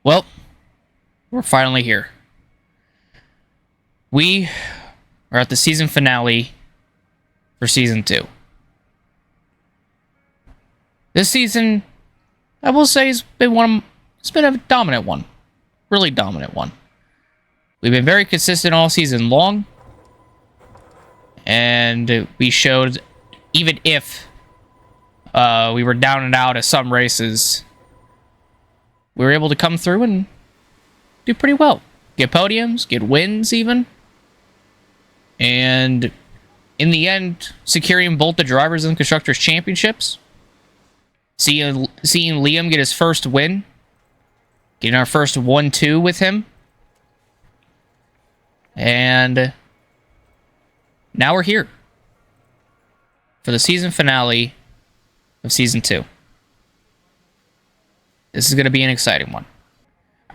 Well, we're finally here. We are at the season finale for season 2. This season, I will say, it's been a dominant one. Really dominant one. We've been very consistent all season long. And we showed, even if we were down and out at some races, we were able to come through and do pretty well. Get podiums, get wins even. And in the end, securing both the Drivers and Constructors Championships. Seeing Liam get his first win. Getting our first 1-2 with him. And now we're here for the season finale of Season 2. This is going to be an exciting one.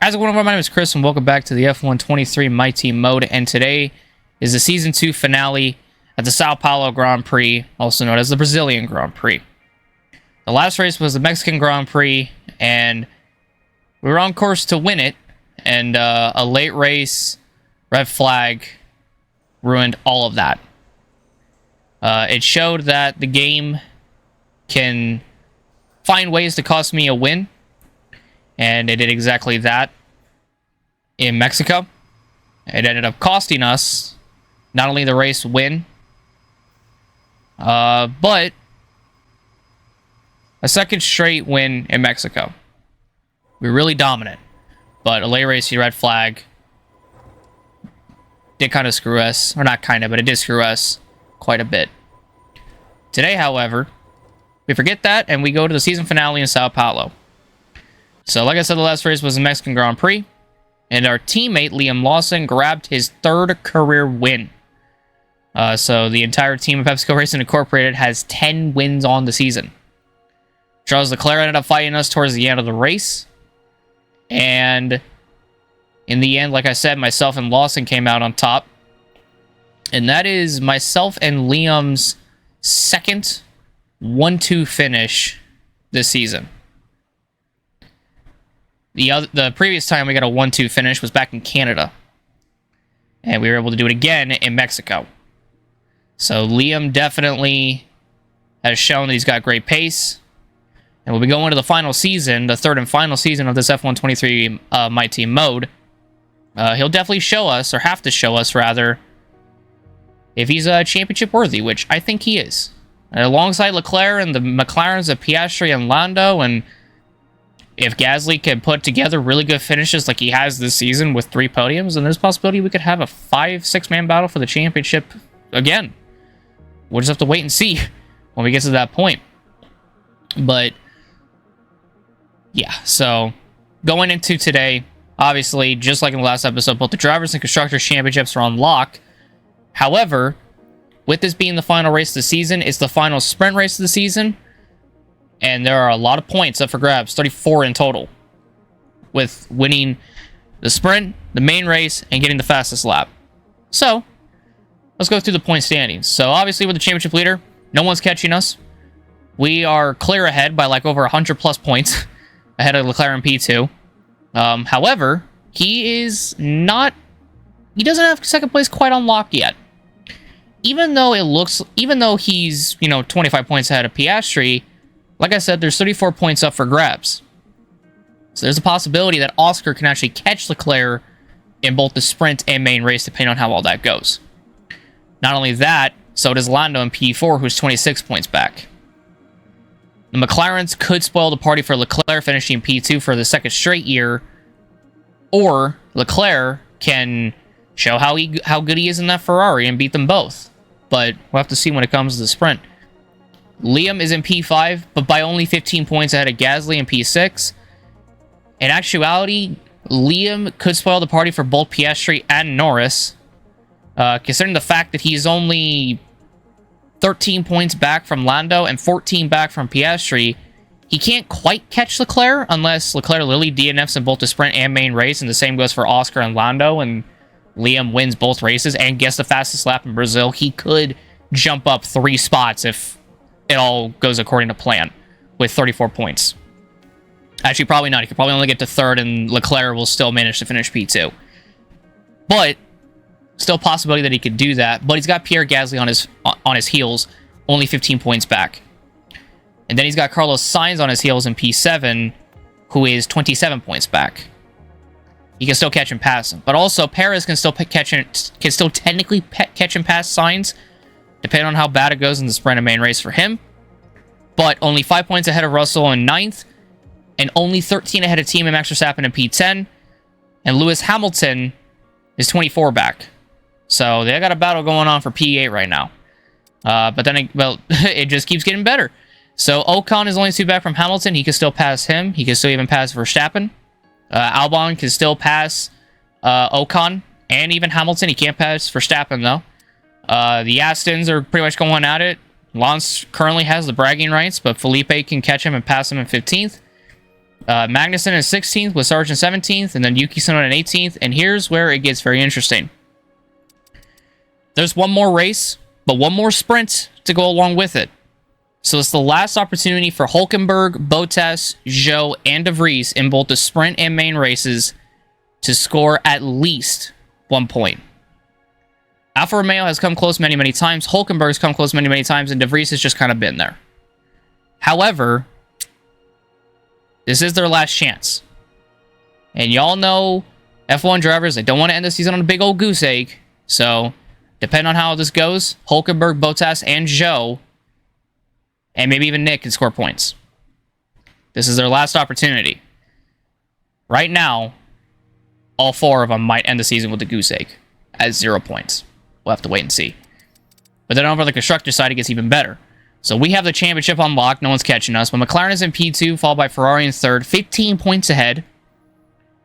As my name is Chris, and welcome back to the F1 23 My Team mode. And today is the Season 2 finale at the Sao Paulo Grand Prix, also known as the Brazilian Grand Prix. The last race was the Mexican Grand Prix, and we were on course to win it, and a late race, red flag, ruined all of that. It showed that the game can find ways to cost me a win, and it did exactly that in Mexico. It ended up costing us not only the race win, but a second straight win in Mexico. We were really dominant, but a late race red flag did kind of screw us, or not kind of, but it did screw us quite a bit. Today, however, we forget that and we go to the season finale in Sao Paulo. So, like I said, the last race was the Mexican Grand Prix, and our teammate Liam Lawson grabbed his third career win. So the entire team of PepsiCo Racing Incorporated has 10 wins on the season. Charles Leclerc ended up fighting us towards the end of the race, and in the end, like I said, myself and Lawson came out on top. And that is myself and Liam's second 1-2 finish this season. The previous time we got a 1-2 finish was back in Canada. And we were able to do it again in Mexico. So Liam definitely has shown that he's got great pace. And when we go into the final season, the third and final season of this F1 23 My Team mode, he'll definitely show us, or have to show us rather, if he's championship worthy, which I think he is. And alongside Leclerc and the McLarens of Piastri and Lando, and if Gasly can put together really good finishes like he has this season with 3 podiums, then there's a possibility we could have a 5-6-man battle for the championship again. We'll just have to wait and see when we get to that point. But yeah, so going into today, obviously, just like in the last episode, both the Drivers and Constructors Championships are on lock. However, with this being the final race of the season, it's the final sprint race of the season, and there are a lot of points up for grabs, 34 in total, with winning the sprint, the main race, and getting the fastest lap. So, let's go through the point standings. So, obviously, we're the championship leader. No one's catching us. We are clear ahead by like over 100 plus points ahead of Leclerc in P2. However, he doesn't have second place quite unlocked yet. Even though he's, 25 points ahead of Piastri, like I said, there's 34 points up for grabs. So there's a possibility that Oscar can actually catch Leclerc in both the sprint and main race, depending on how well that goes. Not only that, so does Lando in P4, who's 26 points back. The McLarens could spoil the party for Leclerc finishing P2 for the second straight year, or Leclerc can show how good he is in that Ferrari and beat them both. But we'll have to see when it comes to the sprint. Liam is in P5, but by only 15 points ahead of Gasly in P6. In actuality, Liam could spoil the party for both Piastri and Norris, considering the fact that he's only 13 points back from Lando and 14 back from Piastri. He can't quite catch Leclerc unless Leclerc literally DNFs in both the sprint and main race, and the same goes for Oscar and Lando, and Liam wins both races and gets the fastest lap in Brazil. He could jump up 3 spots if it all goes according to plan with 34 points. Actually, probably not. He could probably only get to third, and Leclerc will still manage to finish P2. But still possibility that he could do that. But he's got Pierre Gasly on his heels, only 15 points back. And then he's got Carlos Sainz on his heels in P7, who is 27 points back. He can still catch and pass him. But also, Perez can still technically catch and pass Sainz, depending on how bad it goes in the sprint and main race for him. But only 5 points ahead of Russell in 9th, and only 13 ahead of Team Max Verstappen in P10. And Lewis Hamilton is 24 back. So they got a battle going on for P8 right now. But then, it just keeps getting better. So Ocon is only 2 back from Hamilton. He can still pass him. He can still even pass Verstappen. Albon can still pass Ocon and even Hamilton. He can't pass Verstappen, though. The Astons are pretty much going at it. Lance currently has the bragging rights, but Felipe can catch him and pass him in 15th. Magnussen is 16th with Sargent 17th, and then Yuki Tsunoda in 18th. And here's where it gets very interesting. There's one more race, but one more sprint to go along with it. So it's the last opportunity for Hülkenberg, Bottas, Zhou, and De Vries in both the sprint and main races to score at least 1 point. Alfa Romeo has come close many, many times. Hülkenberg's come close many, many times, and De Vries has just kind of been there. However, this is their last chance. And y'all know F1 drivers, they don't want to end the season on a big old goose egg. So, depending on how this goes, Hülkenberg, Bottas, and Zhou, and maybe even Nick, can score points. This is their last opportunity. Right now, all 4 of them might end the season with a goose egg at 0 points. We'll have to wait and see. But then over the constructor side, it gets even better. So we have the championship unlocked. No one's catching us. But McLaren is in P2, followed by Ferrari in 3rd. 15 points ahead.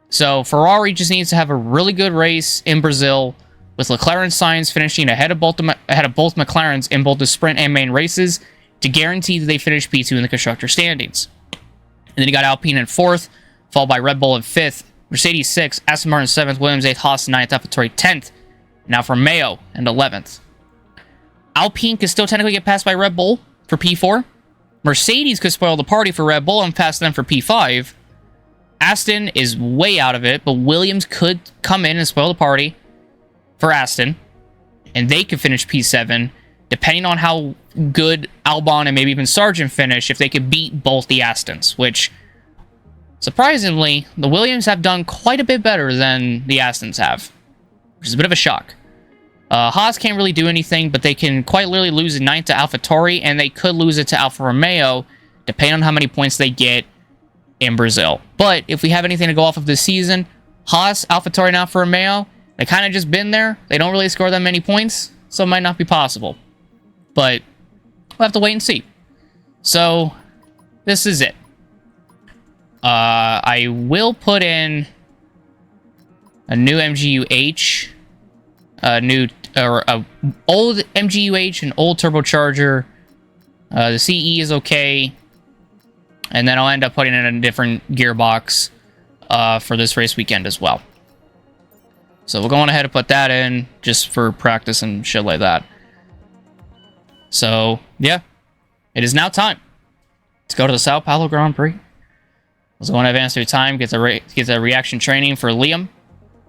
So Ferrari just needs to have a really good race in Brazil, with Leclerc and Sainz finishing ahead of both McLarens in both the sprint and main races, to guarantee that they finish P2 in the constructor standings. And then you got Alpine in 4th, followed by Red Bull in 5th, Mercedes 6th, Aston Martin 7th, Williams 8th, Haas 9th, AlphaTauri 10th. Now for Mayo in 11th. Alpine could still technically get passed by Red Bull for P4. Mercedes could spoil the party for Red Bull and pass them for P5. Aston is way out of it, but Williams could come in and spoil the party for Aston, and they could finish P7, depending on how good Albon and maybe even Sargent finish, if they could beat both the Astons, which, surprisingly, the Williams have done quite a bit better than the Astons have, which is a bit of a shock. Haas can't really do anything, but they can quite literally lose a 9th to AlphaTauri, and they could lose it to Alfa Romeo, depending on how many points they get in Brazil. But if we have anything to go off of this season, Haas, AlphaTauri, and Alfa Romeo, they kind of just been there. They don't really score that many points, so it might not be possible. But we'll have to wait and see. So, this is it. I will put in a new MGU-H, a old MGU-H, an old turbocharger. The CE is okay. And then I'll end up putting in a different gearbox for this race weekend as well. So we're going ahead and put that in just for practice and shit like that. So, yeah. It is now time to go to the Sao Paulo Grand Prix. Let's go and advance through time, get the reaction training for Liam.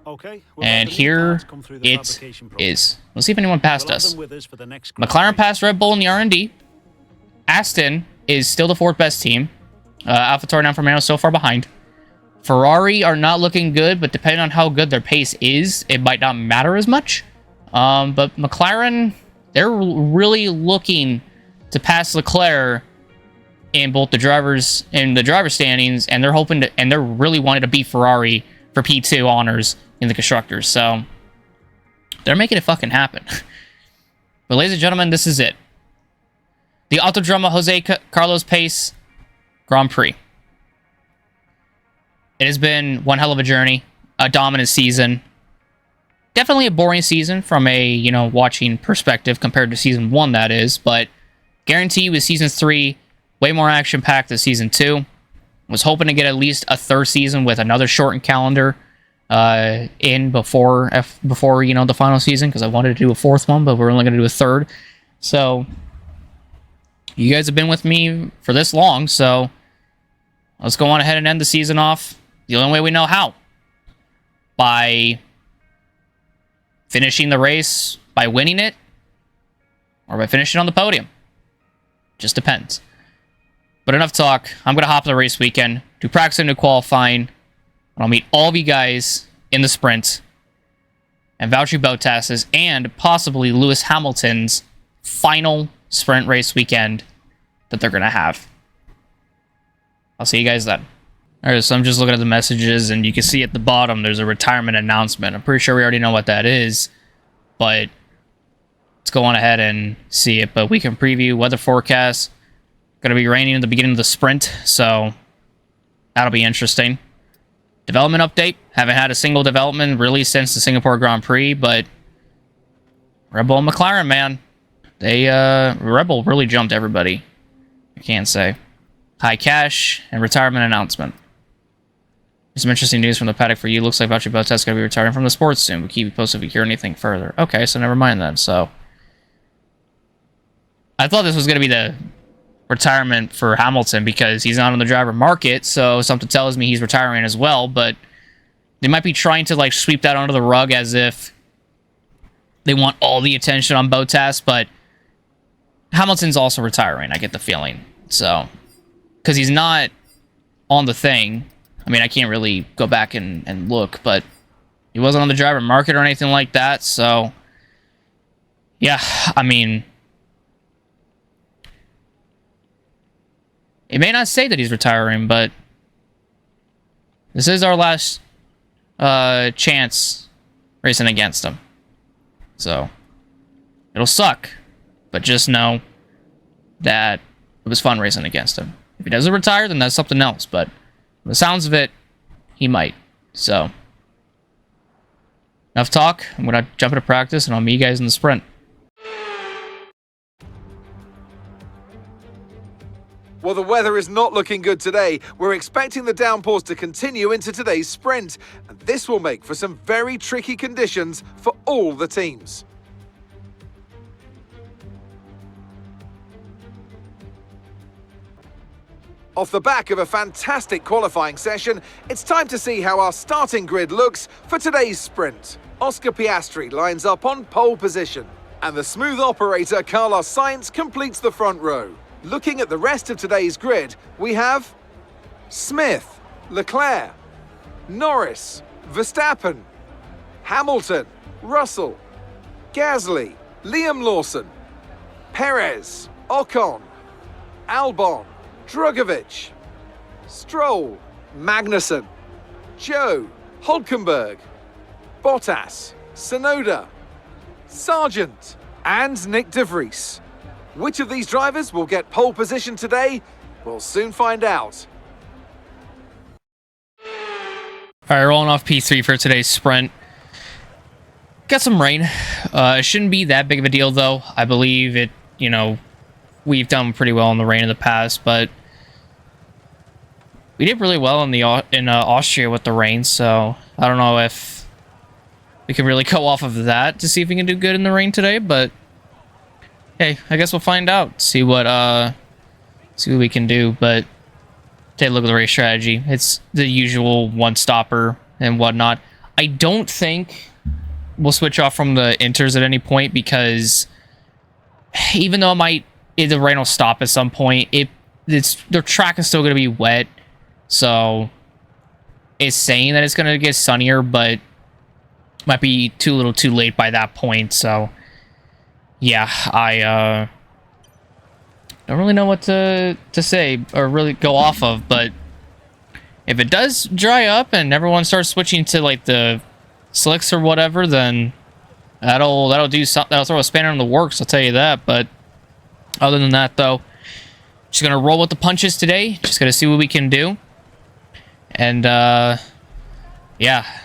Okay. And here it is. Let's see if anyone passed us. McLaren passed Red Bull in the R&D. Aston is still the 4th best team. AlphaTauri and Alfa Romeo so far behind. Ferrari are not looking good, but depending on how good their pace is, it might not matter as much. But McLaren, they're really looking to pass Leclerc in both the driver standings, and they're hoping to, and they're really wanting to beat Ferrari for P2 honors in the constructors. So they're making it fucking happen. But ladies and gentlemen, this is it. The Autodromo Jose Carlos Pace Grand Prix. It has been one hell of a journey, a dominant season. Definitely a boring season from a, watching perspective compared to Season 1, that is. But guarantee with Season 3, way more action-packed than Season 2. Was hoping to get at least a 3rd season with another shortened calendar in before the final season, because I wanted to do a 4th one, but we're only going to do a 3rd. So, you guys have been with me for this long, so Let's go on ahead and end the season off the only way we know how. By finishing the race, by winning it, or by finishing on the podium. Just depends. But enough talk. I'm going to hop the race weekend, do practice into qualifying, and I'll meet all of you guys in the sprint, and Valtteri Bottas's and possibly Lewis Hamilton's final sprint race weekend that they're going to have. I'll see you guys then. Alright, so I'm just looking at the messages, and you can see at the bottom there's a retirement announcement. I'm pretty sure we already know what that is, but let's go on ahead and see it. But we can preview weather forecast. Going to be raining at the beginning of the sprint, so that'll be interesting. Development update. Haven't had a single development really since the Singapore Grand Prix, but Red Bull and McLaren, man. Red Bull really jumped everybody, I can't say. High cash and retirement announcement. There's some interesting news from the paddock for you. Looks like Valtteri Bottas is going to be retiring from the sports soon. We'll keep you posted if we hear anything further. Okay, so never mind then. So I thought this was going to be the retirement for Hamilton because he's not on the driver market, so something tells me he's retiring as well, but they might be trying to like sweep that under the rug as if they want all the attention on Bottas, but Hamilton's also retiring, I get the feeling. So, because he's not on the thing. I mean, I can't really go back and look, but he wasn't on the driver market or anything like that, so yeah, I mean, it may not say that he's retiring, but this is our last chance racing against him. So, it'll suck, but just know that it was fun racing against him. If he doesn't retire, then that's something else, but from the sounds of it, he might. So, enough talk. I'm going to jump into practice, and I'll meet you guys in the sprint. Well, the weather is not looking good today. We're expecting the downpours to continue into today's sprint, and this will make for some very tricky conditions for all the teams. Off the back of a fantastic qualifying session, it's time to see how our starting grid looks for today's sprint. Oscar Piastri lines up on pole position, and the smooth operator Carlos Sainz completes the front row. Looking at the rest of today's grid, we have Smith, Leclerc, Norris, Verstappen, Hamilton, Russell, Gasly, Liam Lawson, Perez, Ocon, Albon, Drugovich, Stroll, Magnussen, Joe, Hulkenberg, Bottas, Tsunoda, Sargent, and Nick de Vries. Which of these drivers will get pole position today? We'll soon find out. Alright, rolling off P3 for today's sprint. Got some rain. It shouldn't be that big of a deal, though. I believe it, we've done pretty well in the rain in the past, but we did really well in Austria with the rain, so I don't know if we can really go off of that to see if we can do good in the rain today, but hey, I guess we'll find out. See what we can do. But take a look at the race strategy. It's the usual one-stopper and whatnot. I don't think we'll switch off from the inters at any point because even though the rain will stop at some point, the track is still going to be wet. So it's saying that it's going to get sunnier, but might be too little too late by that point. So yeah, I don't really know what to say or really go off of, but if it does dry up and everyone starts switching to like the slicks or whatever, then that'll do something. That'll throw a spanner in the works, I'll tell you that. But other than that, though, just gonna roll with the punches today. Just gonna see what we can do, and yeah,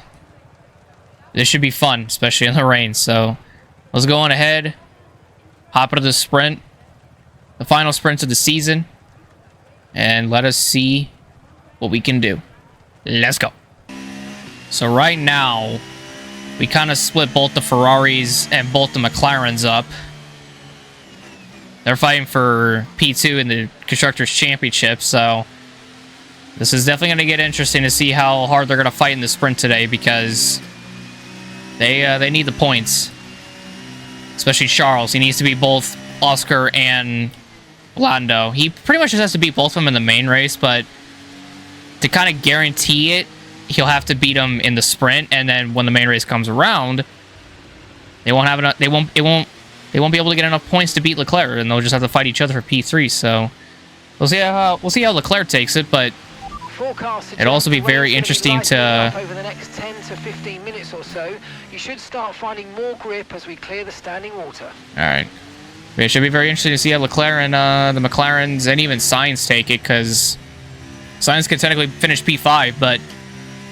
this should be fun, especially in the rain. So let's go on ahead. Hop into the sprint, the final sprint of the season, and let us see what we can do. Let's go. So right now, we kind of split both the Ferraris and both the McLarens up. They're fighting for P2 in the Constructors' Championship, so This is definitely going to get interesting to see how hard they're going to fight in the sprint today, because they need the points. Especially Charles. He needs to beat both Oscar and Lando. He pretty much just has to beat both of them in the main race, but to kind of guarantee it, he'll have to beat them in the sprint, and then when the main race comes around, they won't have enough. They won't be able to get enough points to beat Leclerc, and they'll just have to fight each other for P3. So we'll see how Leclerc takes it, but it'll also be very interesting to. Over the next 10 to 15 minutes or so, you should start finding more grip as we clear the standing water. All right, it should be very interesting to see how Leclerc and the McLarens and even Sainz take it, because Sainz could technically finish P5, but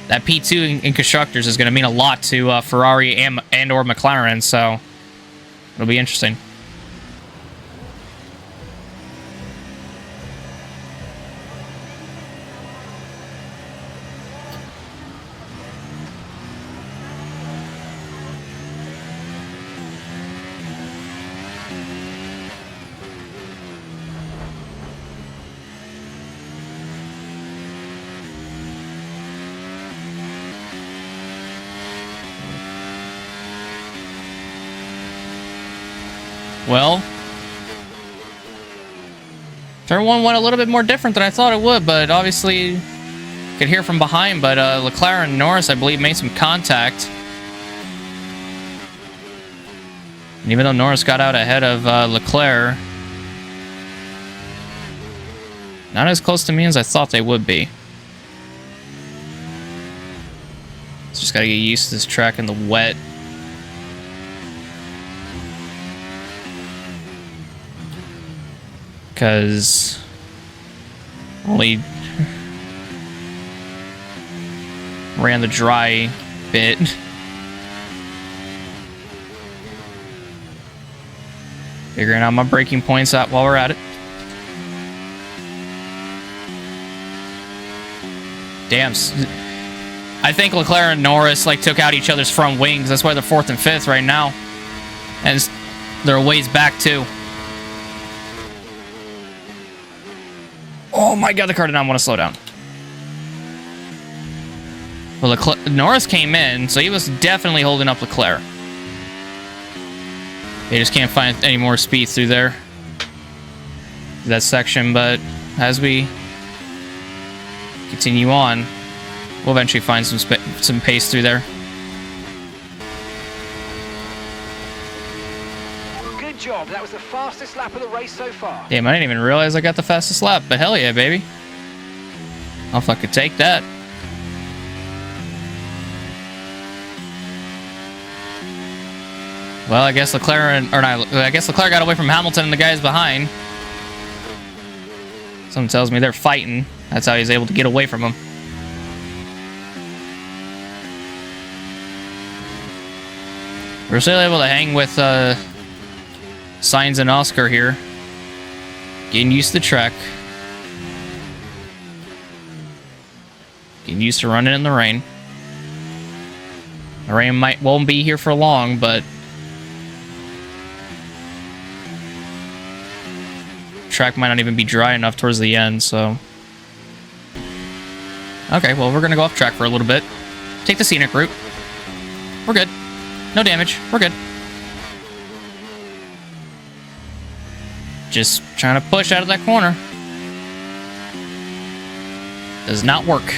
that P2 in constructors is going to mean a lot to Ferrari and or McLaren, so it'll be interesting. Well, turn one went a little bit more different than I thought it would, but obviously could hear from behind, but Leclerc and Norris, I believe, made some contact. And even though Norris got out ahead of Leclerc, not as close to me as I thought they would be. Just gotta get used to this track in the wet. Because only ran the dry bit. Figuring out my braking points out while we're at it. Damn. I think Leclerc and Norris took out each other's front wings. That's why they're 4th and 5th right now. And they're a ways back too. Oh my god, the car did not want to slow down. Well, Norris came in, so he was definitely holding up Leclerc. They just can't find any more speed through there. That section, but as we continue on, we'll eventually find some pace through there. Good job. That was the fastest lap of the race so far. Damn, I didn't even realize I got the fastest lap, but hell yeah, baby. I'll fucking take that. Well, I guess Leclerc got away from Hamilton and the guys behind. Someone tells me they're fighting. That's how he's able to get away from them. We're still able to hang with Sainz and Oscar here. Getting used to the track. Getting used to running in the rain. The rain won't be here for long, but track might not even be dry enough towards the end, so. Okay, well, we're gonna go off track for a little bit. Take the scenic route. We're good. No damage. We're good. Just trying to push out of that corner. Does not work.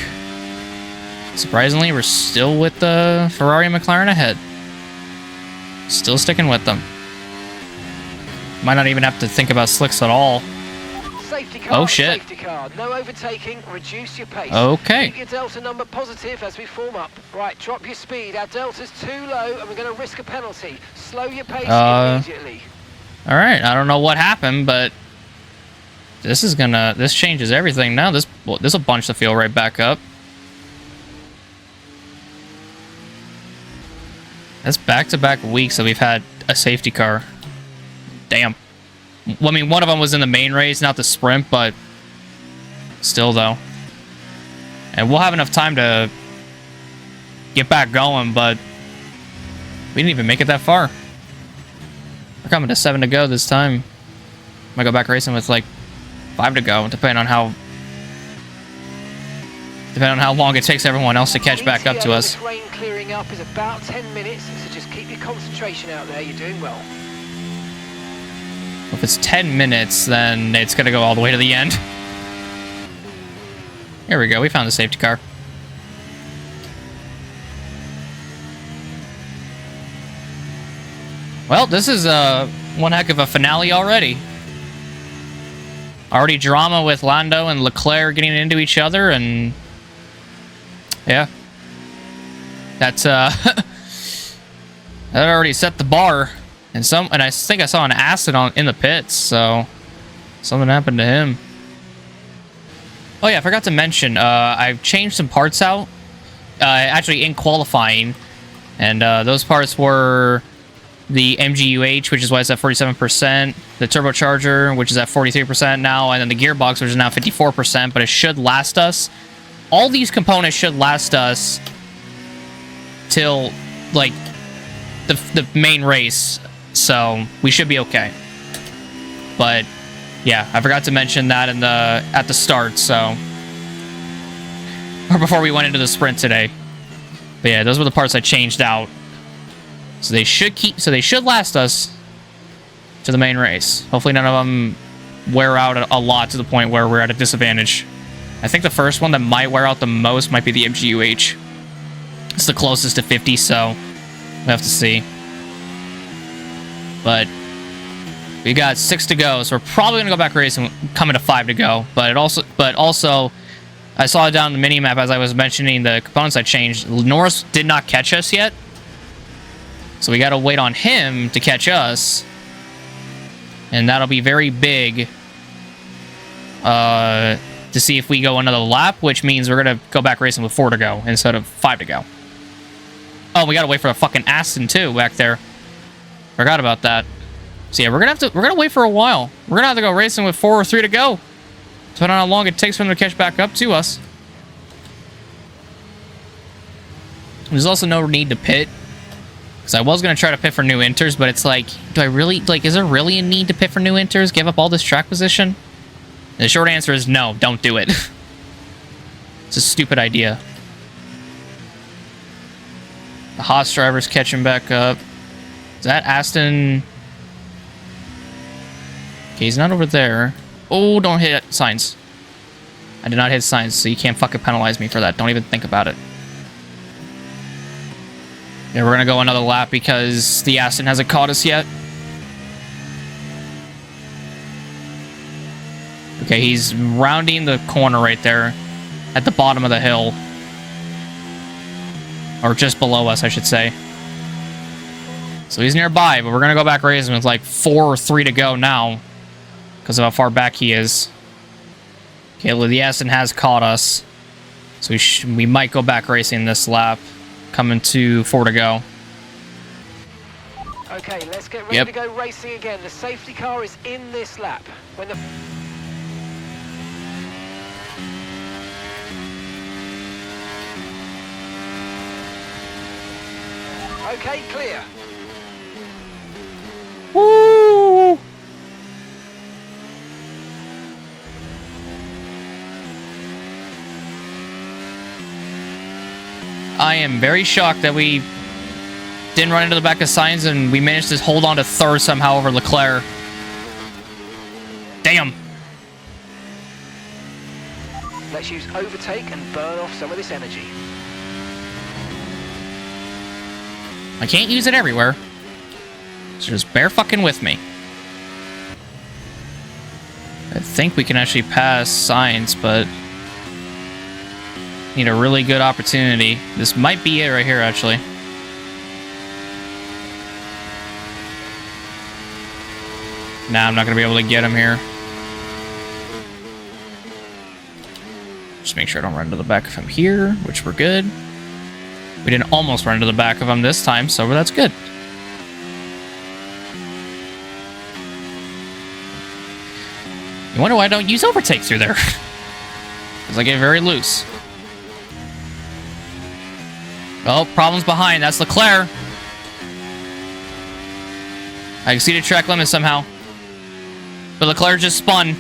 Surprisingly, we're still with the Ferrari and McLaren ahead. Still sticking with them. Might not even have to think about slicks at all. Safety car, oh shit. Safety car. No overtaking, reduce your pace. Okay. Keep your delta number positive as we form up. Right, drop your speed. Our delta's too low and we're going to risk a penalty. Slow your pace immediately. Alright, I don't know what happened, but this changes everything now. This will bunch the field right back up. That's back-to-back weeks that we've had a safety car. Damn. Well, I mean, one of them was in the main race, not the sprint, but still, though. And we'll have enough time to get back going, but we didn't even make it that far. We're coming to 7 to go this time. Might go back racing with, 5 to go, depending on how depending on how long it takes everyone else to catch back up to us. This rain clearing up is about 10 minutes, so just keep your concentration out there. You're doing well. If it's 10 minutes, then it's going to go all the way to the end. Here we go. We found the safety car. Well, this is one heck of a finale already. Already drama with Lando and Leclerc getting into each other, and yeah, that's that already set the bar. And I think I saw an acid in the pits, so something happened to him. Oh yeah, I forgot to mention, I've changed some parts out, actually in qualifying, and those parts were the MGUH, which is why it's at 47%, the turbocharger, which is at 43% now, and then the gearbox, which is now 54%, but it should last us. All these components should last us till, like, the main race, so we should be okay. But, yeah, I forgot to mention that at the start, so... or before we went into the sprint today. But yeah, those were the parts I changed out. So they should last us to the main race. Hopefully none of them wear out a lot to the point where we're at a disadvantage. I think the first one that might wear out the most might be the MGUH. It's the closest to 50, so we have to see. But we got 6 to go, so we're probably gonna go back racing, coming to 5 to go. But also, I saw it down the mini map as I was mentioning the components I changed. Norris did not catch us yet. So we gotta wait on him to catch us. And that'll be very big. To see if we go another lap, which means we're gonna go back racing with 4 to go instead of 5 to go. Oh, we gotta wait for a fucking Aston too back there. Forgot about that. So yeah, we're gonna wait for a while. We're gonna have to go racing with 4 or 3 to go. Depending on how long it takes for them to catch back up to us. There's also no need to pit. Because I was going to try to pit for new inters, but it's like, do I really, like, is there really a need to pit for new inters? Give up all this track position? And the short answer is no, don't do it. It's a stupid idea. The Haas driver's catching back up. Is that Aston? Okay, he's not over there. Oh, don't hit signs. I did not hit signs, so you can't fucking penalize me for that. Don't even think about it. Yeah, we're gonna go another lap because the Aston hasn't caught us yet. Okay, he's rounding the corner right there at the bottom of the hill. Or just below us, I should say. So he's nearby, but we're gonna go back racing with like 4 or 3 to go now because of how far back he is. Okay, the Aston has caught us. So we might go back racing this lap. Coming to 4 to go. Okay, let's get ready to go racing again. The safety car is in this lap. When the... Okay, clear. Woo! I am very shocked that we didn't run into the back of Sainz and we managed to hold on to 3rd somehow over Leclerc. Damn. Let's use overtake and burn off some of this energy. I can't use it everywhere. So just bear fucking with me. I think we can actually pass Sainz, but... need a really good opportunity. This might be it right here, actually. Nah, I'm not going to be able to get him here. Just make sure I don't run into the back of him here, which we're good. We didn't almost run into the back of him this time, so that's good. You wonder why I don't use overtake through there. Because I get very loose. Oh, problems behind. That's Leclerc. I exceeded track limit somehow. But Leclerc just spun.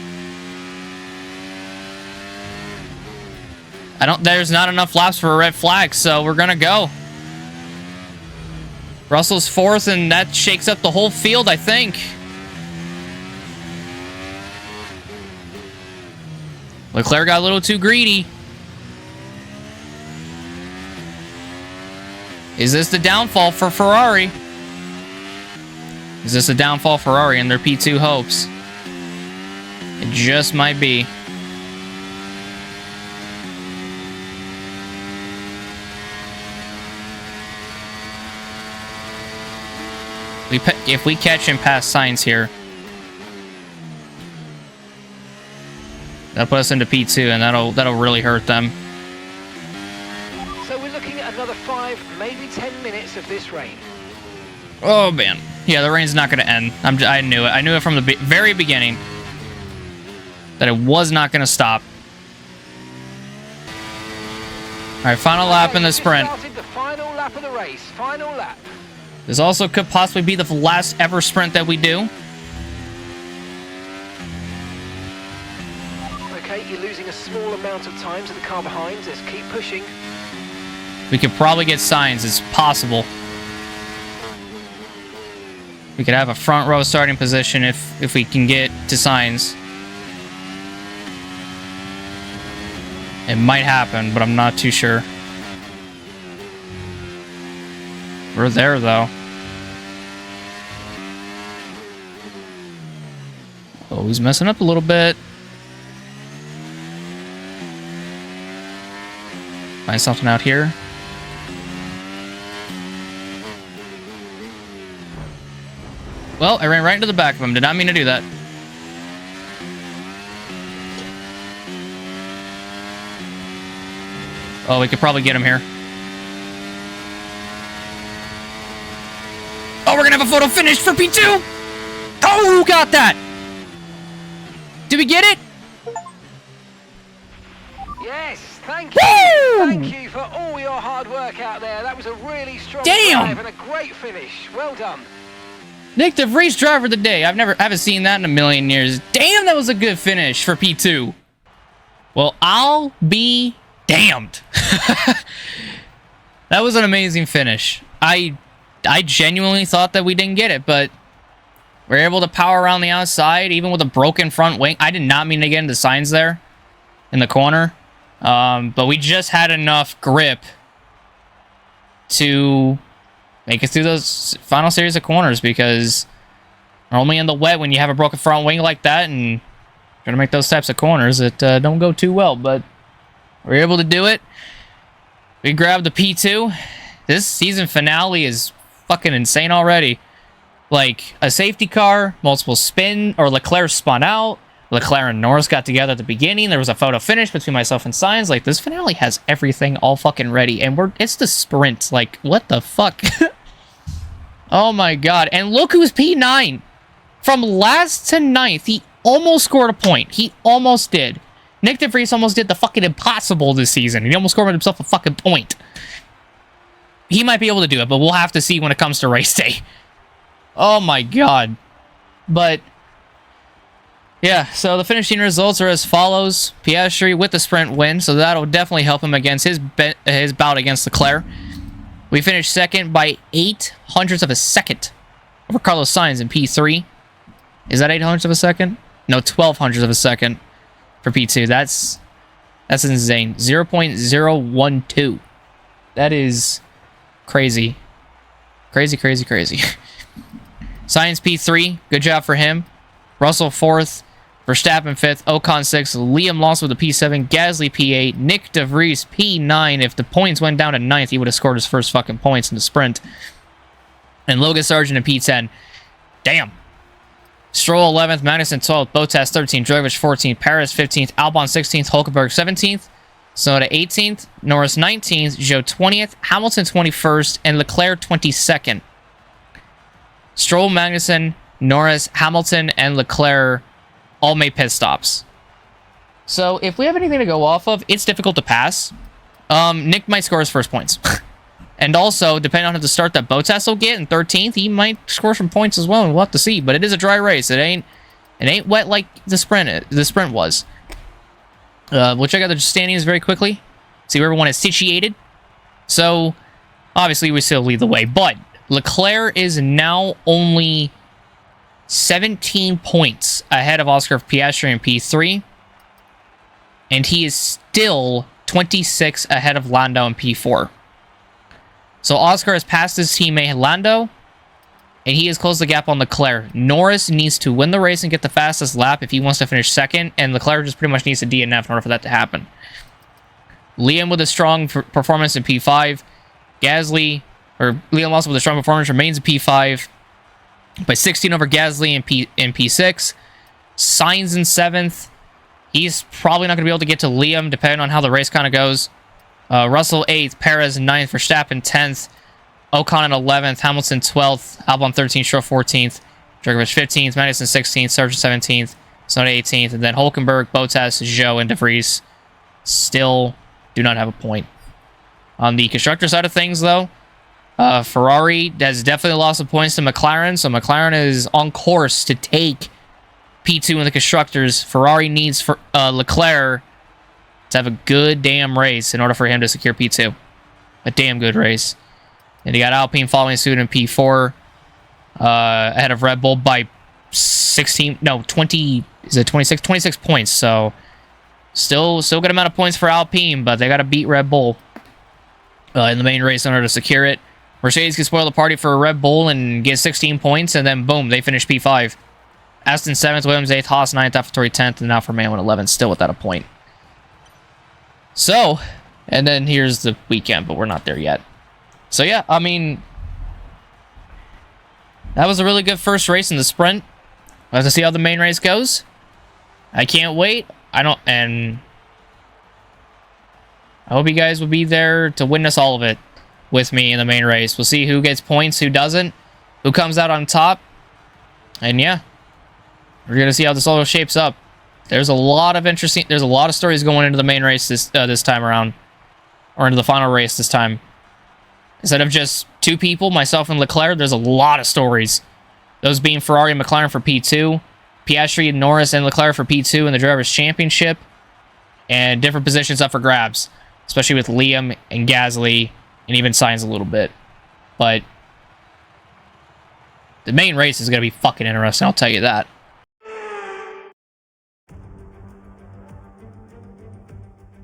There's not enough laps for a red flag, so we're gonna go. Russell's 4th, and that shakes up the whole field, I think. Leclerc got a little too greedy. Is this the downfall for Ferrari? Is this a downfall for Ferrari and their P2 hopes? It just might be. If we catch him past Sainz here, that'll put us into P2, and that'll really hurt them. So we're looking at another 5, maybe 10 minutes of this rain. Oh man, yeah, the rain's not going to end. I knew it. I knew it from the very beginning that it was not going to stop. All right, final lap in the sprint. Started the final lap of the race. Final lap. This also could possibly be the last ever sprint that we do. Okay, you're losing a small amount of time to the car behind. Let's keep pushing. We could probably get Sainz. It's possible. We could have a front row starting position if we can get to Sainz. It might happen, but I'm not too sure. We're there, though. Oh, he's messing up a little bit. Find something out here. Well, I ran right into the back of him. Did not mean to do that. Oh, we could probably get him here. Oh, we're gonna have a photo finish for P2! Oh, got that! Did we get it? Yes, thank you. Woo! Thank you for all your hard work out there. That was a really strong Damn! drive and a great finish. Well done. Nick DeVries driver of the day. I haven't seen that in a million years. Damn, that was a good finish for P2. Well, I'll be damned. That was an amazing finish. I genuinely thought that we didn't get it, but we're able to power around the outside, even with a broken front wing. I did not mean to get into Sainz there in the corner, but we just had enough grip to make it through those final series of corners, because normally in the wet, when you have a broken front wing like that and trying to make those types of corners, it don't go too well, but we're able to do it. We grabbed the P2. This season finale is fucking insane already. Like, a safety car, multiple spin, or Leclerc spun out. Leclerc and Norris got together at the beginning. There was a photo finish between myself and Sainz. Like, this finale has everything all fucking ready. And it's the sprint. Like, what the fuck? Oh my god. And look who's P9. From last to ninth, he almost scored a point. He almost did. Nick DeVries almost did the fucking impossible this season. He almost scored himself a fucking point. He might be able to do it, but we'll have to see when it comes to race day. Oh my god. But yeah, so the finishing results are as follows. Piastri with the sprint win, so that'll definitely help him against his bout against Leclerc. We finished second by 0.08 of a second over Carlos Sainz in P3. Is that 0.08 of a second? No, 0.12 of a second for P2. That's insane. 0.012. That is crazy. Crazy, crazy, crazy. Sainz P3. Good job for him. Russell 4th. Verstappen 5th. Ocon 6th. Liam Lawson with the P7. Gasly P8. Nick DeVries P9. If the points went down to 9th, he would have scored his first fucking points in the sprint. And Logan Sargent in P10. Damn. Stroll 11th. Magnussen 12th. Bottas 13th. Drogovic 14th. Paris 15th. Albon 16th. Hulkenberg 17th. Sonoda 18th. Norris 19th. Zhou 20th. Hamilton 21st. And Leclerc 22nd. Stroll, Magnussen, Norris, Hamilton, and Leclerc all made pit stops. So if we have anything to go off of, it's difficult to pass. Nick might score his first points. And also, depending on the start that Bottas will get in 13th, he might score some points as well, and we'll have to see. But it is a dry race. It ain't wet like the sprint was. We'll check out the standings very quickly. See where everyone is situated. So, obviously, we still lead the way. But Leclerc is now only 17 points ahead of Oscar Piastri in P3. And he is still 26 ahead of Lando in P4. So Oscar has passed his teammate Lando, and he has closed the gap on Leclerc. Norris needs to win the race and get the fastest lap if he wants to finish second, and Leclerc just pretty much needs to DNF in order for that to happen. Liam with a strong performance in P5. Liam Lawson with a strong performance remains in P5 by 16 over Gasly in P6. Sainz in 7th. He's probably not going to be able to get to Liam, depending on how the race kind of goes. Russell 8th, Perez 9th, Verstappen 10th, Ocon 11th, Hamilton 12th, Albon 13th, Stroll 14th, Djokovic 15th, Madison 16th, Sargent 17th, Tsunoda 18th, and then Hülkenberg, Bottas, Zhou, and De Vries still do not have a point. On the constructor side of things, though, Ferrari has definitely lost some points to McLaren, so McLaren is on course to take P2 in the constructors. Ferrari needs Leclerc to have a good damn race in order for him to secure P2. A damn good race. And you got Alpine following suit in P4 ahead of Red Bull by 26 points. So still good amount of points for Alpine, but they got to beat Red Bull in the main race in order to secure it. Mercedes can spoil the party for Red Bull and get 16 points, and then boom, they finish P5. Aston 7th, Williams 8th, Haas 9th, AlphaTauri 10th, and now for Manwin 11th, still without a point. So, and then here's the weekend, but we're not there yet. So yeah, I mean, that was a really good first race in the sprint. Let's see how the main race goes. I can't wait. And I hope you guys will be there to witness all of it with me in the main race. We'll see who gets points, who doesn't, who comes out on top. And yeah, we're going to see how this all shapes up. There's a lot of stories going into the main race this time around, or into the final race this time. Instead of just two people, myself and Leclerc, there's a lot of stories. Those being Ferrari and McLaren for P2, Piastri, Norris, and Leclerc for P2 in the Drivers' Championship, and different positions up for grabs, especially with Liam and Gasly, and even Sainz a little bit. But the main race is going to be fucking interesting, I'll tell you that.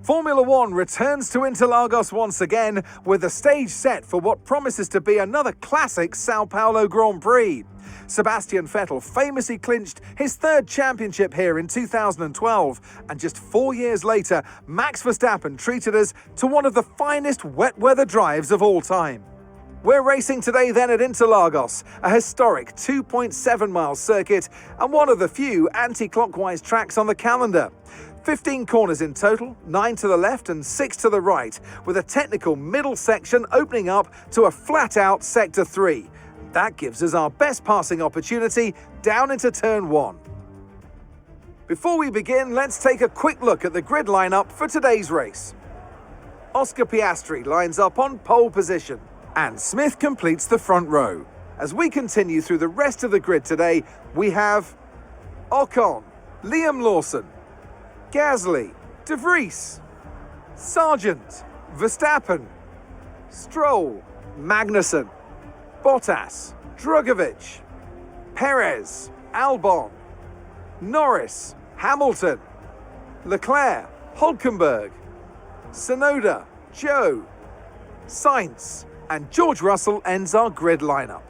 Formula One returns to Interlagos once again with the stage set for what promises to be another classic Sao Paulo Grand Prix. Sebastian Vettel famously clinched his third championship here in 2012, and just 4 years later, Max Verstappen treated us to one of the finest wet weather drives of all time. We're racing today then at Interlagos, a historic 2.7-mile circuit and one of the few anti-clockwise tracks on the calendar. 15 corners in total, 9 to the left and 6 to the right, with a technical middle section opening up to a flat-out Sector 3. That gives us our best passing opportunity down into Turn 1. Before we begin, let's take a quick look at the grid lineup for today's race. Oscar Piastri lines up on pole position, and Smith completes the front row. As we continue through the rest of the grid today, we have Ocon, Liam Lawson, Gasly, De Vries, Sargent, Verstappen, Stroll, Magnussen, Bottas, Djokovic, Perez, Albon, Norris, Hamilton, Leclerc, Hülkenberg, Tsunoda, Zhou, Sainz, and George Russell ends our grid lineup.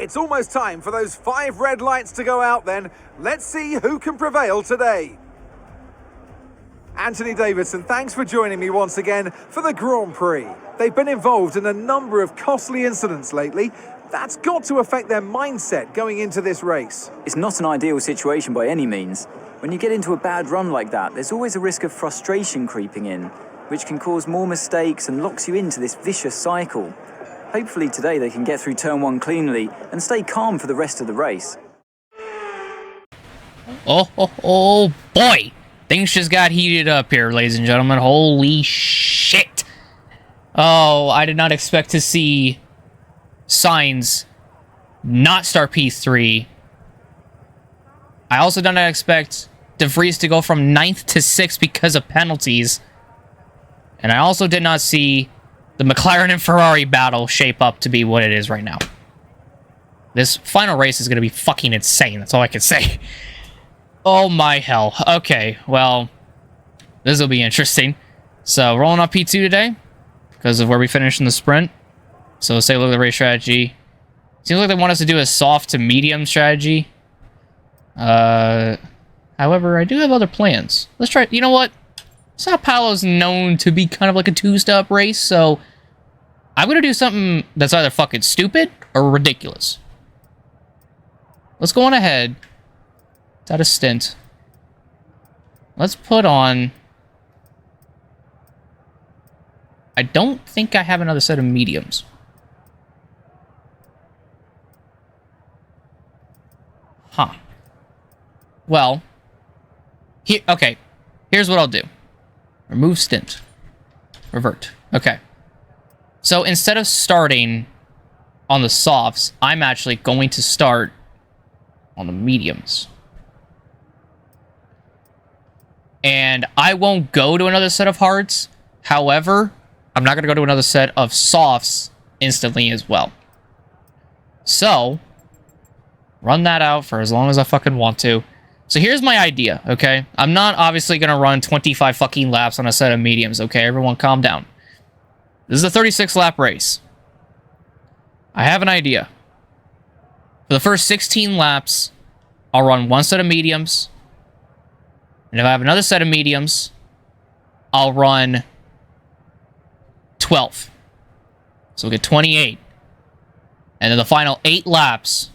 It's almost time for those 5 red lights to go out then. Let's see who can prevail today. Anthony Davidson, thanks for joining me once again for the Grand Prix. They've been involved in a number of costly incidents lately. That's got to affect their mindset going into this race. It's not an ideal situation by any means. When you get into a bad run like that, there's always a risk of frustration creeping in, which can cause more mistakes and locks you into this vicious cycle. Hopefully today they can get through Turn 1 cleanly and stay calm for the rest of the race. Oh boy! Things just got heated up here, ladies and gentlemen. Holy shit! Oh, I did not expect to see Sainz not start P3. I also did not expect De Vries to go from 9th to 6th because of penalties. And I also did not see the McLaren and Ferrari battle shape up to be what it is right now. This final race is going to be fucking insane. That's all I can say. Oh my hell. Okay, well, this will be interesting. So, rolling off P2 today because of where we finished in the sprint. So, let's take a look at the race strategy. Seems like they want us to do a soft to medium strategy. However, I do have other plans. Let's try... You know what? Sao Paulo's known to be kind of like a two-stop race, so I'm going to do something that's either fucking stupid or ridiculous. Let's go on ahead. It's out of stint. Let's put on... I don't think I have another set of mediums. Huh. Well, okay. Here's what I'll do. Remove stint. Revert. Okay. So instead of starting on the softs, I'm actually going to start on the mediums. And I won't go to another set of hards. However, I'm not going to go to another set of softs instantly as well. So, run that out for as long as I fucking want to. So here's my idea, okay? I'm not obviously going to run 25 fucking laps on a set of mediums, okay? Everyone calm down. This is a 36-lap race. I have an idea. For the first 16 laps, I'll run one set of mediums. And if I have another set of mediums, I'll run 12. So we'll get 28. And then the final 8 laps,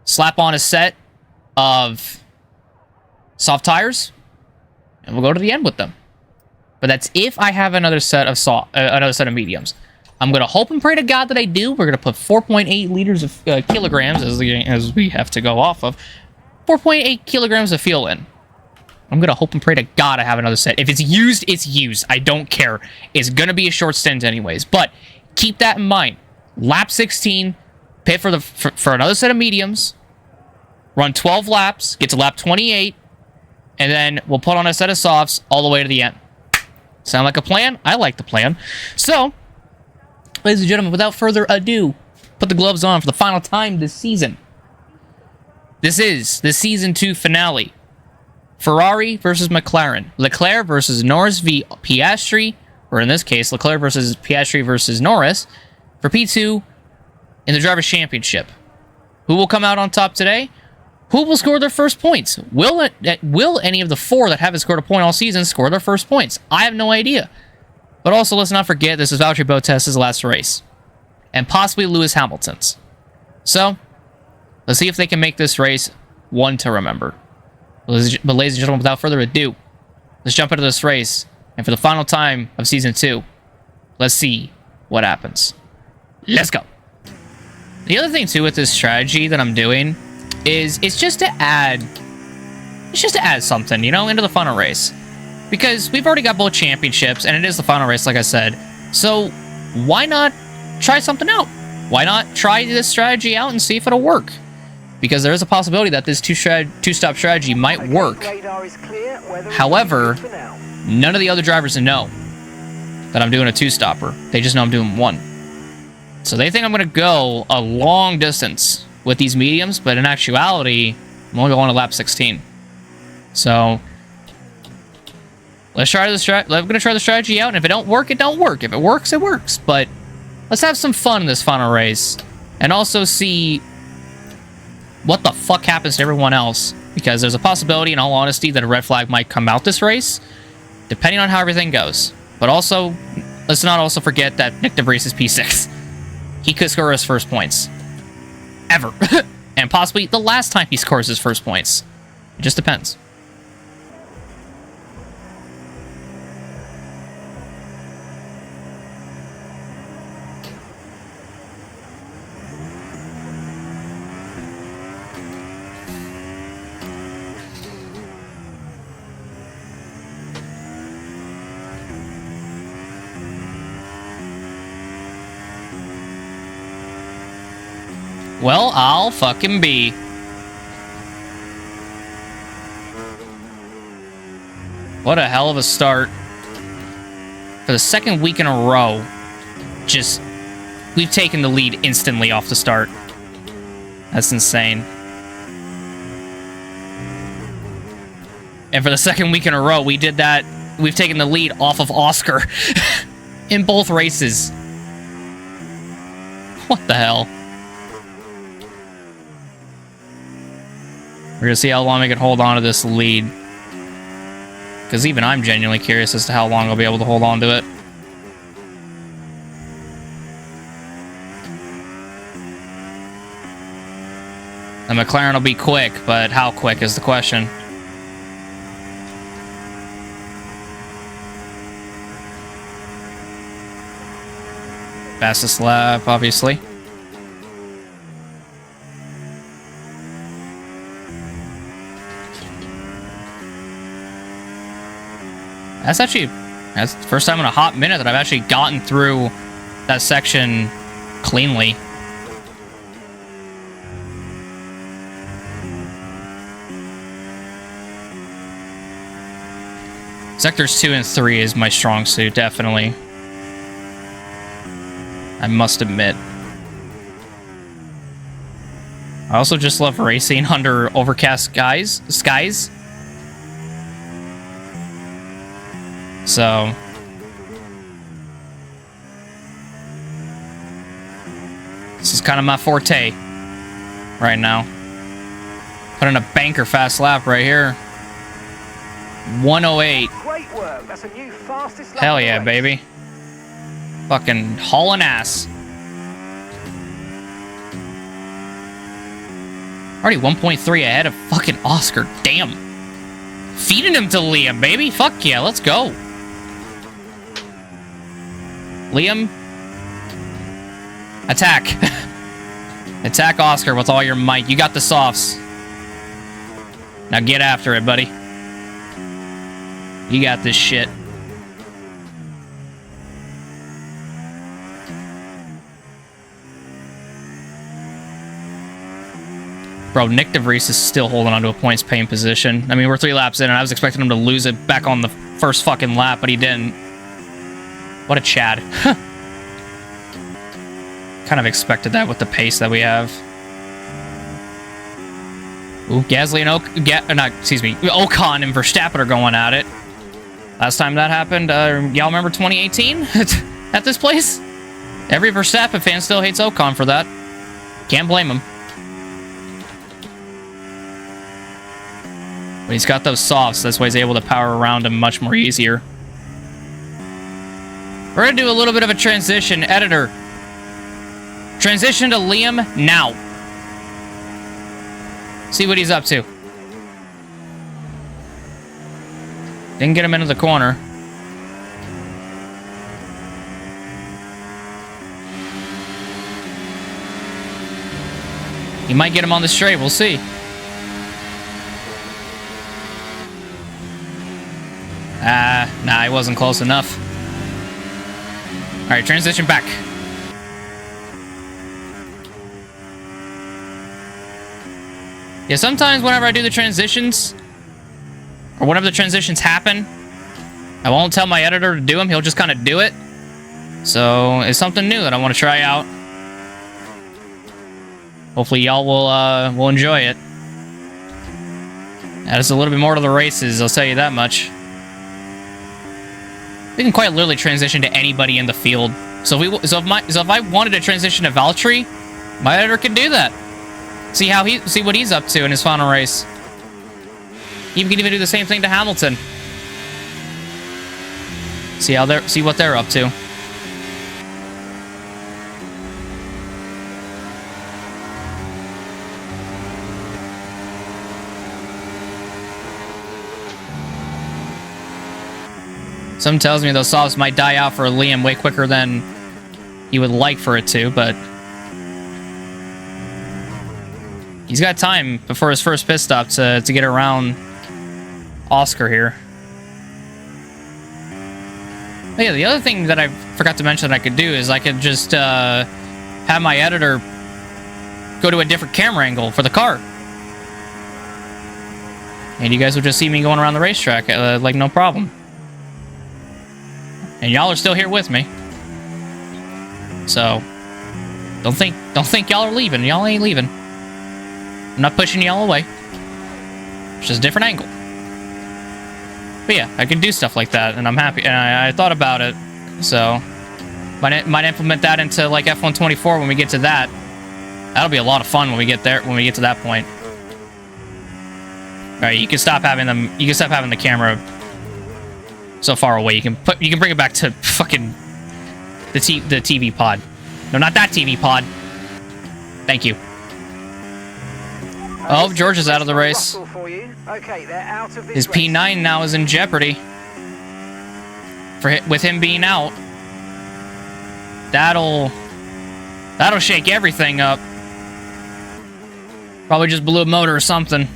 slap on a set of soft tires, and we'll go to the end with them. But that's if I have another set of mediums. I'm gonna hope and pray to God that I do. We're gonna put 4.8 liters of kilograms as we have to go off of 4.8 kilograms of fuel in. I'm gonna hope and pray to God I have another set. If it's used, it's used. I don't care. It's gonna be a short stint anyways. But keep that in mind. Lap 16, pit for another set of mediums. Run 12 laps, get to lap 28, and then we'll put on a set of softs all the way to the end. Sound like a plan? I like the plan. So, ladies and gentlemen, without further ado, put the gloves on for the final time this season. This is the Season 2 finale. Ferrari versus McLaren. Leclerc versus Norris v. Piastri, or in this case, Leclerc versus Piastri versus Norris, for P2 in the Drivers' Championship. Who will come out on top today? Who will score their first points? Will any of the 4 that haven't scored a point all season score their first points? I have no idea. But also, let's not forget, this is Valtteri Bottas' last race. And possibly Lewis Hamilton's. So, let's see if they can make this race one to remember. But ladies and gentlemen, without further ado, let's jump into this race. And for the final time of Season 2, let's see what happens. Let's go. The other thing, too, with this strategy that I'm doing is it's just to add something, you know, into the final race. Because we've already got both championships, and it is the final race, like I said. So, why not try something out? Why not try this strategy out and see if it'll work? Because there is a possibility that this two-stop strategy might work. However, none of the other drivers know that I'm doing a two-stopper. They just know I'm doing one. So they think I'm going to go a long distance with these mediums, but in actuality, I'm only going to lap 16. So, let's try I'm going to try the strategy out, and if it don't work, it don't work. If it works, it works. But let's have some fun in this final race, and also see what the fuck happens to everyone else, because there's a possibility, in all honesty, that a red flag might come out this race, depending on how everything goes. But also, let's not also forget that Nick DeVries is P6. He could score his first points. Ever. And possibly the last time he scores his first points. It just depends. Well, I'll fucking be. What a hell of a start. for the second week in a row, we've taken the lead instantly off the start. That's insane. And for the second week in a row, we did that. We've taken the lead off of Oscar in both races. What the hell? We're gonna see how long we can hold on to this lead. Because even I'm genuinely curious as to how long I'll be able to hold on to it. The McLaren will be quick, but how quick is the question. Fastest lap, obviously. That's the first time in a hot minute that I've actually gotten through that section cleanly. Sectors 2 and 3 is my strong suit, definitely. I must admit. I also just love racing under overcast skies. So this is kind of my forte right now. Put in a banker fast lap right here. 108. Great work. That's a new fastest lap. Hell yeah, baby. Fucking hauling ass. Already 1.3 ahead of fucking Oscar. Damn. Feeding him to Liam, baby. Fuck yeah, let's go. Liam. Attack. Attack Oscar with all your might. You got the softs. Now get after it, buddy. You got this shit. Bro, Nick DeVries is still holding on to a points paying position. I mean, we're 3 laps in, and I was expecting him to lose it back on the first fucking lap, but he didn't. What a Chad. Kind of expected that with the pace that we have. Ooh, Gasly and Ocon and Verstappen are going at it. Last time that happened, y'all remember 2018 at this place? Every Verstappen fan still hates Ocon for that. Can't blame him. But he's got those softs, that's why he's able to power around him much more easier. We're gonna do a little bit of a transition. Editor. Transition to Liam now. See what he's up to. Didn't get him into the corner. He might get him on the straight, we'll see. Nah, he wasn't close enough. Alright, transition back. Yeah, sometimes whenever I do the transitions, or whenever the transitions happen, I won't tell my editor to do them, he'll just kind of do it. So, it's something new that I want to try out. Hopefully y'all will enjoy it. Adds a little bit more to the races, I'll tell you that much. We can quite literally transition to anybody in the field. So if I wanted to transition to Valtteri, my editor can do that. See what he's up to in his final race. He can even do the same thing to Hamilton. See what they're up to. Something tells me those softs might die out for Liam way quicker than he would like for it to, but he's got time before his first pit stop to get around Oscar here. But yeah, the other thing that I forgot to mention that I could do is I could just have my editor go to a different camera angle for the car. And you guys would just see me going around the racetrack like no problem. And y'all are still here with me. So, don't think y'all are leaving. Y'all ain't leaving. I'm not pushing y'all away. It's just a different angle. But yeah, I can do stuff like that, and I'm happy. And I thought about it, so might implement that into like F124 when we get to that. That'll be a lot of fun when we get there. When we get to that point. All right, you can stop having them. You can stop having the camera so far away. You can bring it back to fucking the TV pod. No, not that TV pod. Thank you. Oh, George is out of the race. Okay, they're out of this His P9 now is in jeopardy. With him being out, that'll shake everything up. Probably just blew a motor or something.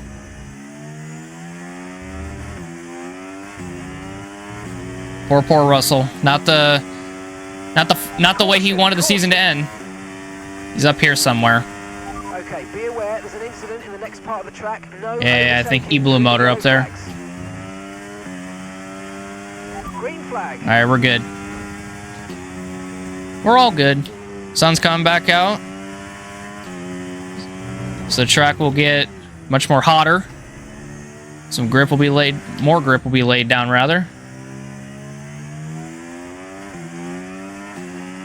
Poor Russell. Not the way he wanted the season to end. He's up here somewhere. Okay, be aware there's an incident in the next part of the track. No. Yeah, I think he blew a motor up there. Green flag. All right, we're good. We're all good. Sun's coming back out. So the track will get much more hotter. More grip will be laid down, rather.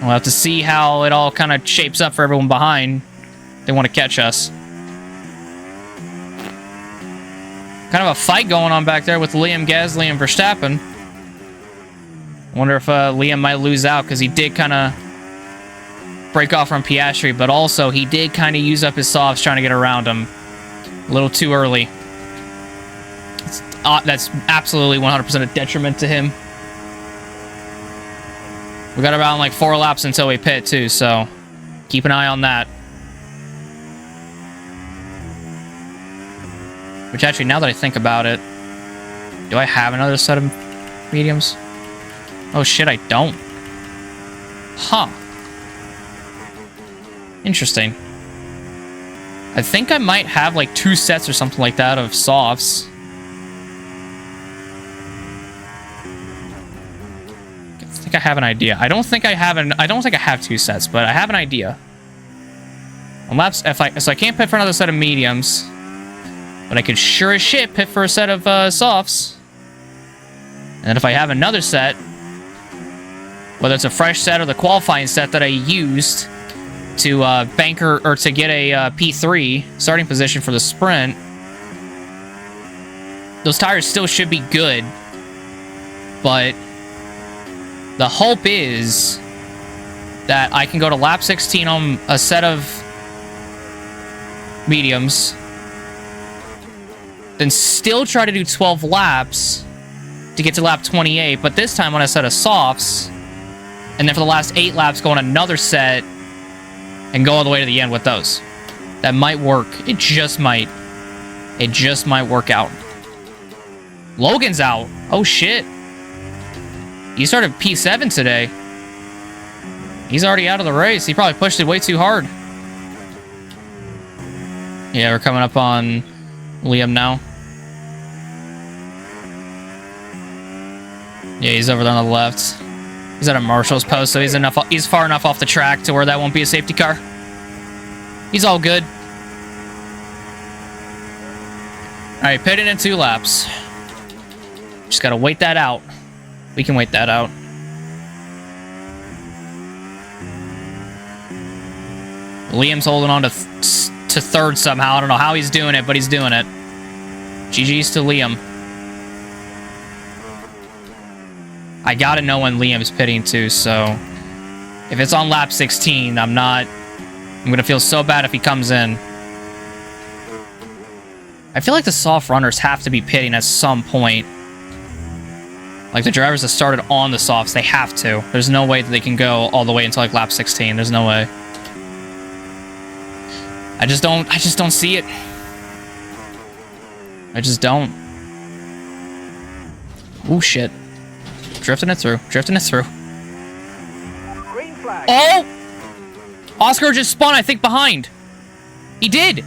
We'll have to see how it all kind of shapes up for everyone behind. They want to catch us. Kind of a fight going on back there with Liam Gasly and Verstappen. Wonder if Liam might lose out, because he did kind of break off from Piastri, but also he did kind of use up his softs trying to get around him a little too early. That's absolutely 100% a detriment to him. We got around like 4 laps until we pit too, so keep an eye on that. Which actually, now that I think about it, do I have another set of mediums? Oh shit, I don't. Huh. Interesting. I think I might have like 2 sets or something like that of softs. I think I have an idea. I don't think I have 2 sets, but I have an idea. On laps, so I can't pit for another set of mediums, but I could sure as shit pit for a set of softs. And then if I have another set, whether it's a fresh set or the qualifying set that I used to banker or to get a P3 starting position for the sprint, those tires still should be good, but the hope is that I can go to lap 16 on a set of mediums, then still try to do 12 laps to get to lap 28, but this time on a set of softs, and then for the last 8 laps go on another set and go all the way to the end with those. That might work. It just might. It just might work out. Logan's out. Oh shit. He started P7 today. He's already out of the race. He probably pushed it way too hard. Yeah, we're coming up on Liam now. Yeah, he's over there on the left. He's at a marshal's post, so he's far enough off the track to where that won't be a safety car. He's all good. Alright, pitting in 2 laps. Just gotta wait that out. We can wait that out. Liam's holding on to third somehow. I don't know how he's doing it, but he's doing it. GG's to Liam. I gotta know when Liam's pitting too, so if it's on lap 16, I'm gonna feel so bad if he comes in. I feel like the soft runners have to be pitting at some point. Like the drivers that started on the softs, they have to. There's no way that they can go all the way until like lap 16. There's no way. I just don't see it. I just don't. Oh shit. Drifting it through. Drifting it through. Green flag. Oh! Oscar just spun, I think, behind. He did.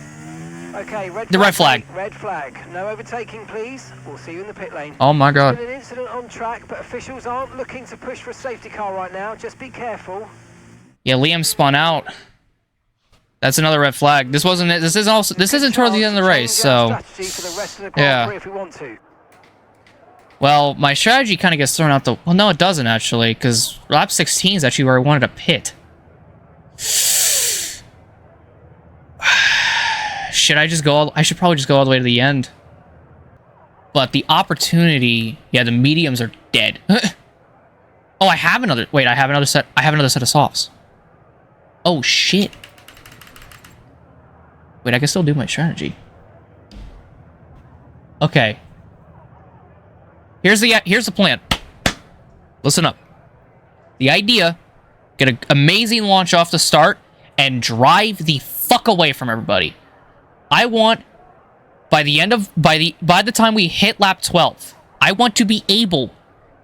Okay, red flag. Red flag. No overtaking, please. We'll see you in the pit lane. Oh my god. There's been an incident on track, but officials aren't looking to push for a safety car right now. Just be careful. Yeah, Liam spun out. That's another red flag. This wasn't. This isn't. Also, this isn't toward the end of the race. So. Yeah. If we want to. Well, my strategy kind of gets thrown out the... Well, no, it doesn't, actually, because lap 16 is actually where I wanted to pit. Should I just go all... I should probably just go all the way to the end. But the opportunity... Yeah, the mediums are dead. Oh, I have another... Wait, I have another set... I have another set of softs. Oh, shit. Wait, I can still do my strategy. Okay. Here's the plan. Listen up. The idea, get an amazing launch off the start and drive the fuck away from everybody. I want by the time we hit lap 12, I want to be able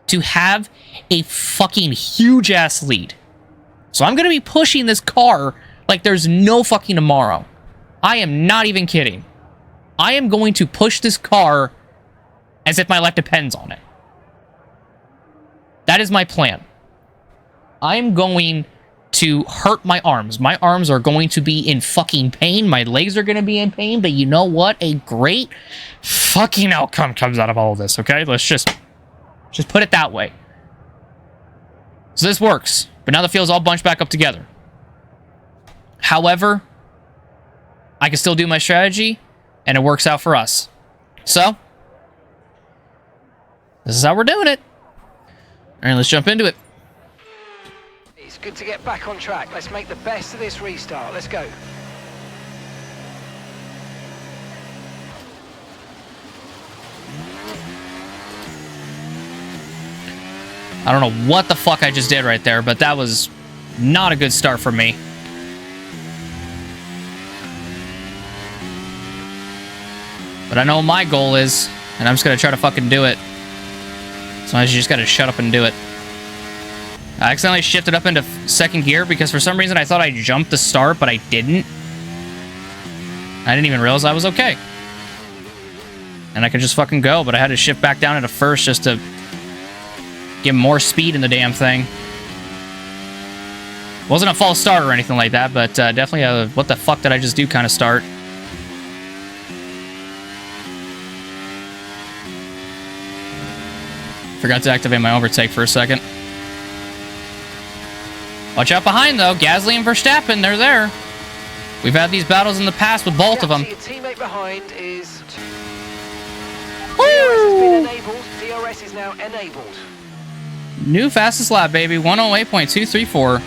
to have a fucking huge ass lead. So I'm going to be pushing this car like there's no fucking tomorrow. I am not even kidding. I am going to push this car as if my life depends on it. That is my plan. I am going to hurt my arms. My arms are going to be in fucking pain. My legs are going to be in pain. But you know what? A great fucking outcome comes out of all of this, okay? Let's just put it that way. So this works. But now the field's all bunched back up together. However, I can still do my strategy, and it works out for us. So, this is how we're doing it. All right, let's jump into it. It's good to get back on track. Let's make the best of this restart. Let's go. I don't know what the fuck I just did right there, but that was not a good start for me. But I know what my goal is, and I'm just gonna try to fucking do it. Sometimes you just gotta shut up and do it. I accidentally shifted up into second gear because for some reason I thought I jumped the start, but I didn't. I didn't even realize I was okay. And I could just fucking go, but I had to shift back down into first just to get more speed in the damn thing. Wasn't a false start or anything like that, but definitely a what the fuck did I just do kind of start. Forgot to activate my overtake for a second. Watch out behind, though. Gasly and Verstappen, they're there. We've had these battles in the past with both of them. Your teammate behind is... Woo! DRS has been enabled. DRS is now enabled. New fastest lap, baby. 108.234.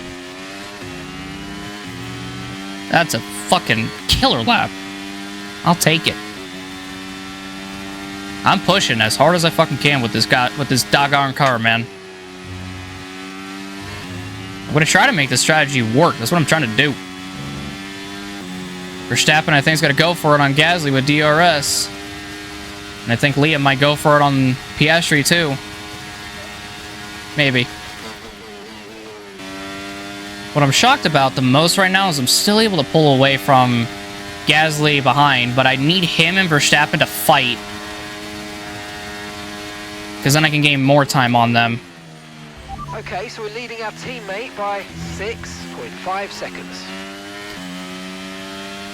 That's a fucking killer lap. I'll take it. I'm pushing as hard as I fucking can with this guy, with this doggone car, man. I'm gonna try to make this strategy work. That's what I'm trying to do. Verstappen, I think, is gonna go for it on Gasly with DRS. And I think Liam might go for it on Piastri, too. Maybe. What I'm shocked about the most right now is I'm still able to pull away from Gasly behind, but I need him and Verstappen to fight. Because then I can gain more time on them. Okay, so we're leading our teammate by 6.5 seconds.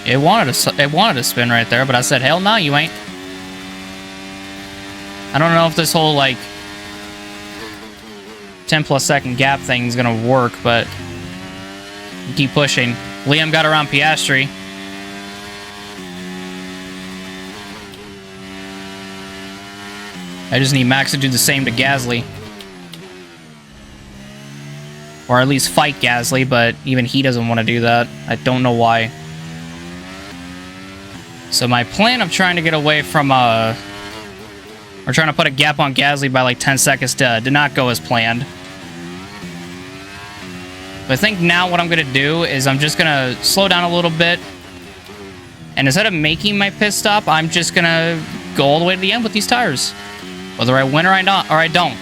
It wanted to spin right there, but I said, hell no, you ain't. I don't know if this whole, like, 10+ second gap thing is going to work, but keep pushing. Liam got around Piastri. I just need Max to do the same to Gasly. Or at least fight Gasly, but even he doesn't want to do that. I don't know why. So my plan of trying to get away from, or trying to put a gap on Gasly by like 10 seconds did not go as planned. But I think now what I'm going to do is I'm just going to slow down a little bit. And instead of making my pit stop, I'm just going to go all the way to the end with these tires. Whether I win or I don't.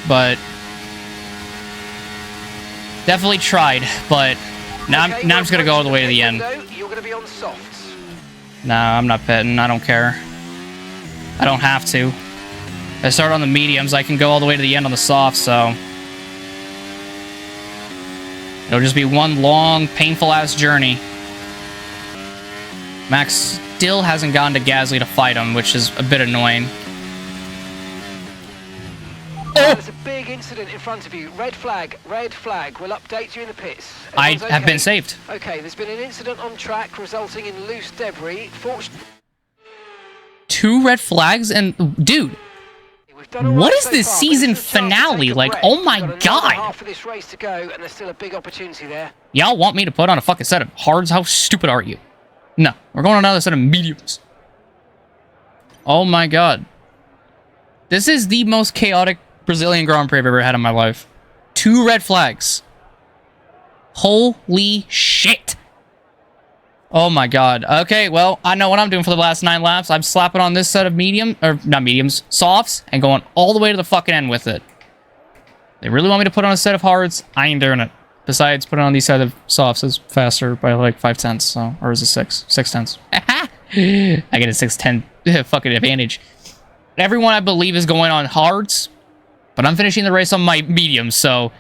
But definitely tried, but Now I'm just gonna go all the way to the end. You're gonna be on softs. Nah, I'm not pitting. I don't care. I don't have to. If I start on the mediums, I can go all the way to the end on the softs, so... It'll just be one long, painful-ass journey. Max still hasn't gone to Gasly to fight him, which is a bit annoying. There's a big incident in front of you. Red flag, red flag. We'll update you in the pits. I have been saved. Okay, there's been an incident on track resulting in loose debris. 2 red flags and... Dude! What is this season finale? Like, oh my god! Half of this race to go, and there's still a big opportunity there. Y'all want me to put on a fucking set of hards? How stupid are you? No, we're going on another set of mediums. Oh my god. This is the most chaotic Brazilian Grand Prix I've ever had in my life. 2 red flags. Holy shit. Oh my god. Okay, well, I know what I'm doing for the last 9 laps. I'm slapping on this set of softs, and going all the way to the fucking end with it. They really want me to put on a set of hards? I ain't doing it. Besides, putting on these set of softs is faster by like 5 tenths, so, or is it 6? 6 tenths. I get a 6-10 fucking advantage. Everyone, I believe, is going on hards, but I'm finishing the race on my mediums, so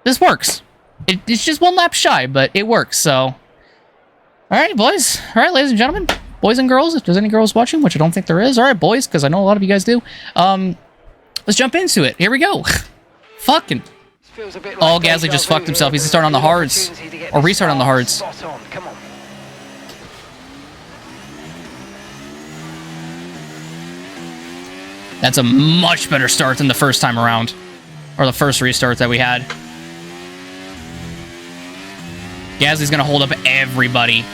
this works. It's just 1 lap shy, but it works, so... Alright, boys. Alright, ladies and gentlemen. Boys and girls, if there's any girls watching, which I don't think there is. Alright, boys, because I know a lot of you guys do. Let's jump into it. Here we go. Fucking... Oh, Gasly just fucked himself. He's starting on the hards. Or restart on the hards. Come on. That's a much better start than the first time around. Or the first restart that we had. Gasly's gonna hold up everybody.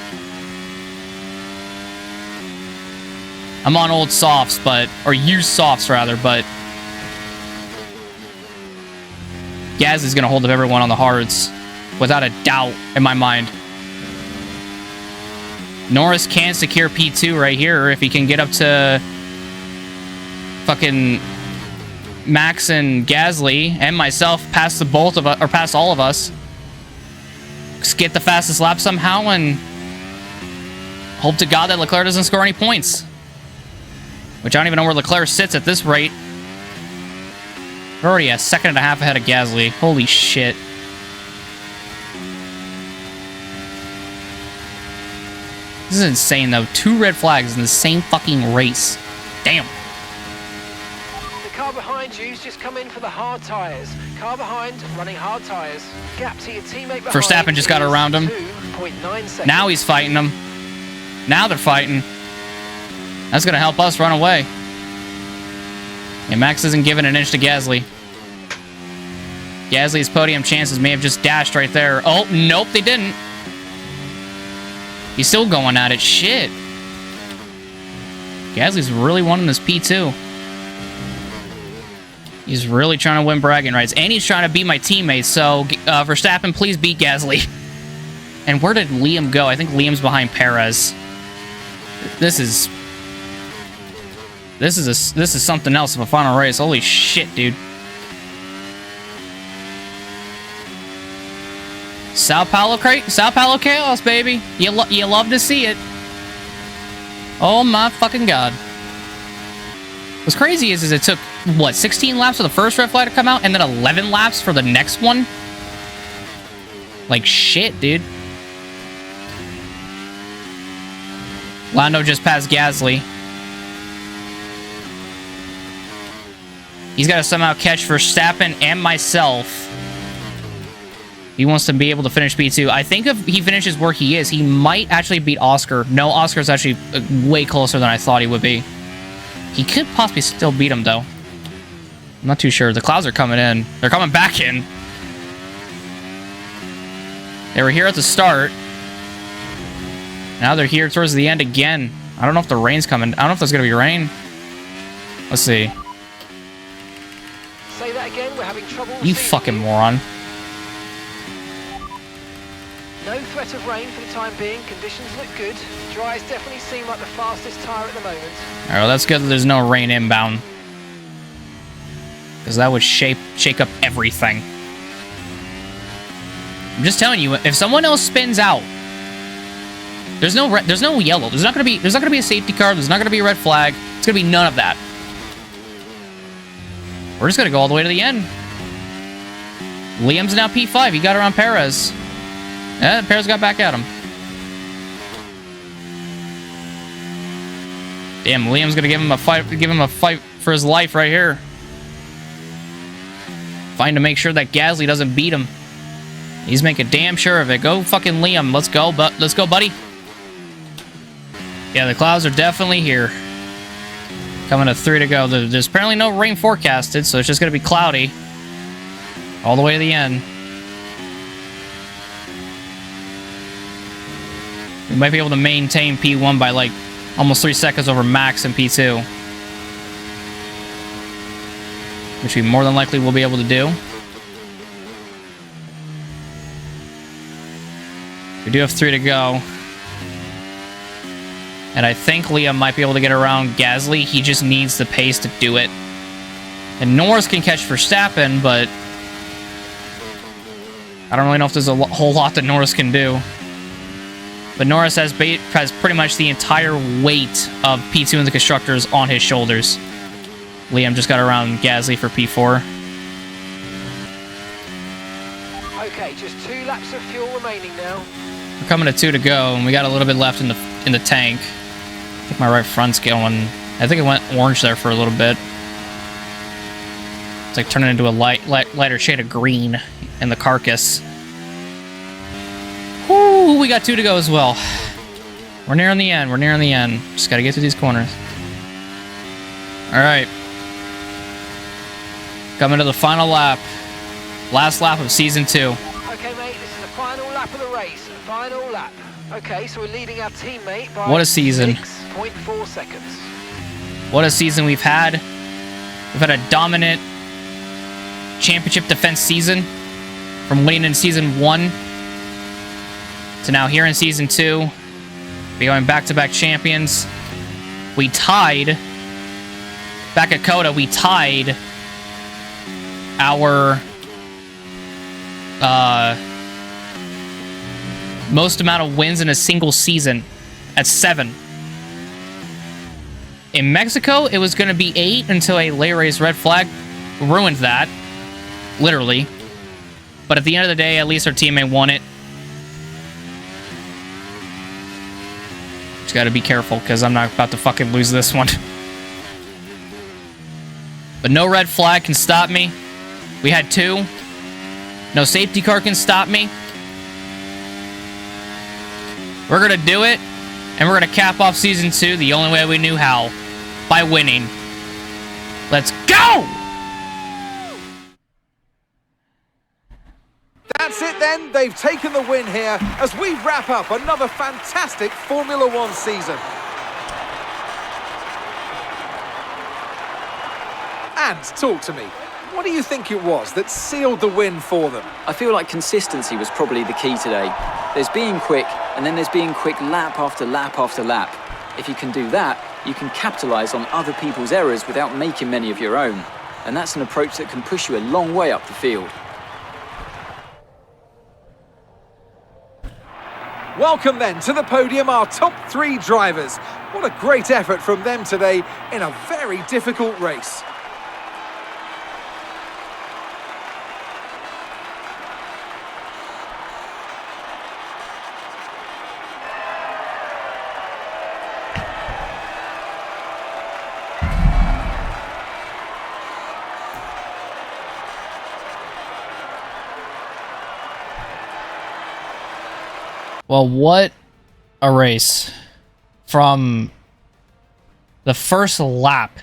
I'm on old softs, but... Or used softs, rather, but... Gasly's gonna hold up everyone on the hards. Without a doubt, in my mind. Norris can secure P2 right here if he can get up to... Fucking... Max and Gasly and myself past the both of us, or past all of us. Just get the fastest lap somehow and hope to God that Leclerc doesn't score any points. Which I don't even know where Leclerc sits at this rate. We're already a 1.5 seconds ahead of Gasly. Holy shit. This is insane though. 2 red flags in the same fucking race. Damn. Car behind you's just come in for the hard tyres. Car behind, running hard tyres. Gap to your teammate behind. Verstappen just got around him. 2.9 seconds. Now he's fighting them. Now they're fighting. That's going to help us run away. And Max isn't giving an inch to Gasly. Gasly's podium chances may have just dashed right there. Oh, nope, they didn't. He's still going at it. Shit. Gasly's really wanting this P2. He's really trying to win bragging rights. And he's trying to beat my teammates. So, Verstappen, please beat Gasly. And where did Liam go? I think Liam's behind Perez. This is something else of a final race. Holy shit, dude. Sao Paulo chaos, baby. You love to see it. Oh my fucking god. What's crazy is it took, what, 16 laps for the first red flag to come out, and then 11 laps for the next one? Like, shit, dude. Lando just passed Gasly. He's got to somehow catch Verstappen and myself. He wants to be able to finish P2. I think if he finishes where he is, he might actually beat Oscar. No, Oscar's actually way closer than I thought he would be. He could possibly still beat him, though. I'm not too sure. The clouds are coming in. They're coming back in. They were here at the start. Now they're here towards the end again. I don't know if the rain's coming. I don't know if there's going to be rain. Let's see. Say that again. We're having trouble. You fucking moron. No threat of rain for the time being. Conditions look good. Dries definitely seem like the fastest tyre at the moment. Alright, well, that's good that there's no rain inbound. Because that would shake up everything. I'm just telling you, if someone else spins out, there's no yellow. There's not gonna be a safety car. There's not gonna be a red flag. It's gonna be none of that. We're just gonna go all the way to the end. Liam's now P5. He got around Perez. Yeah, Perez got back at him. Damn, Liam's gonna give him a fight for his life right here. Find to make sure that Gasly doesn't beat him. He's making damn sure of it. Go fucking Liam. Let's go, buddy. Yeah, the clouds are definitely here. Coming to 3 to go. There's apparently no rain forecasted, so it's just gonna be cloudy all the way to the end. We might be able to maintain P1 by like almost 3 seconds over Max in P2. Which we more than likely will be able to do. We do have 3 to go. And I think Liam might be able to get around Gasly. He just needs the pace to do it. And Norris can catch Verstappen, but I don't really know if there's a whole lot that Norris can do. But Norris has pretty much the entire weight of P2 and the Constructors on his shoulders. Liam just got around Gasly for P4. Okay, just 2 laps of fuel remaining now. We're coming to 2 to go, and we got a little bit left in the tank. I think my right front's going. I think it went orange there for a little bit. It's like turning into a lighter shade of green in the carcass. Woo, we got 2 to go as well. We're nearing the end. We're nearing the end. Just gotta get through these corners. All right. Coming to the final lap. Last lap of Season 2. Okay, mate, this is the final lap of the race. Final lap. Okay, so we're leading our teammate by what a season. 6.4 seconds. What a season we've had. We've had a dominant championship defense season. From winning in Season 1 to now here in Season 2. Becoming back-to-back champions. We tied... Back at Coda, we tied our most amount of wins in a single season at 7. In Mexico, it was going to be 8 until a late race red flag ruined that. Literally. But at the end of the day, at least our teammate won it. Just got to be careful, because I'm not about to fucking lose this one. But no red flag can stop me. We had 2. No safety car can stop me. We're going to do it. And we're going to cap off Season 2 the only way we knew how. By winning. Let's go! That's it then. They've taken the win here as we wrap up another fantastic Formula One season. And talk to me. What do you think it was that sealed the win for them? I feel like consistency was probably the key today. There's being quick, and then there's being quick lap after lap after lap. If you can do that, you can capitalise on other people's errors without making many of your own. And that's an approach that can push you a long way up the field. Welcome then to the podium, our top 3 drivers. What a great effort from them today in a very difficult race. Well, what a race. From the first lap,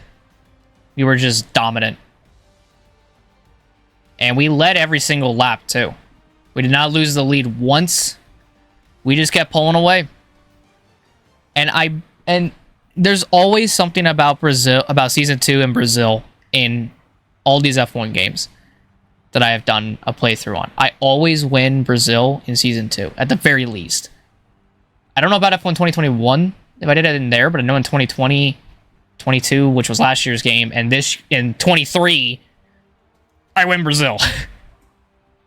we were just dominant. And we led every single lap, too. We did not lose the lead once. We just kept pulling away. And there's always something about Brazil, about Season 2 in Brazil in all these F1 games that I have done a playthrough on. I always win Brazil in Season 2, at the very least. I don't know about F1 2021, if I did it in there, but I know in 2020, 22, which was last year's game, and this in 23, I win Brazil.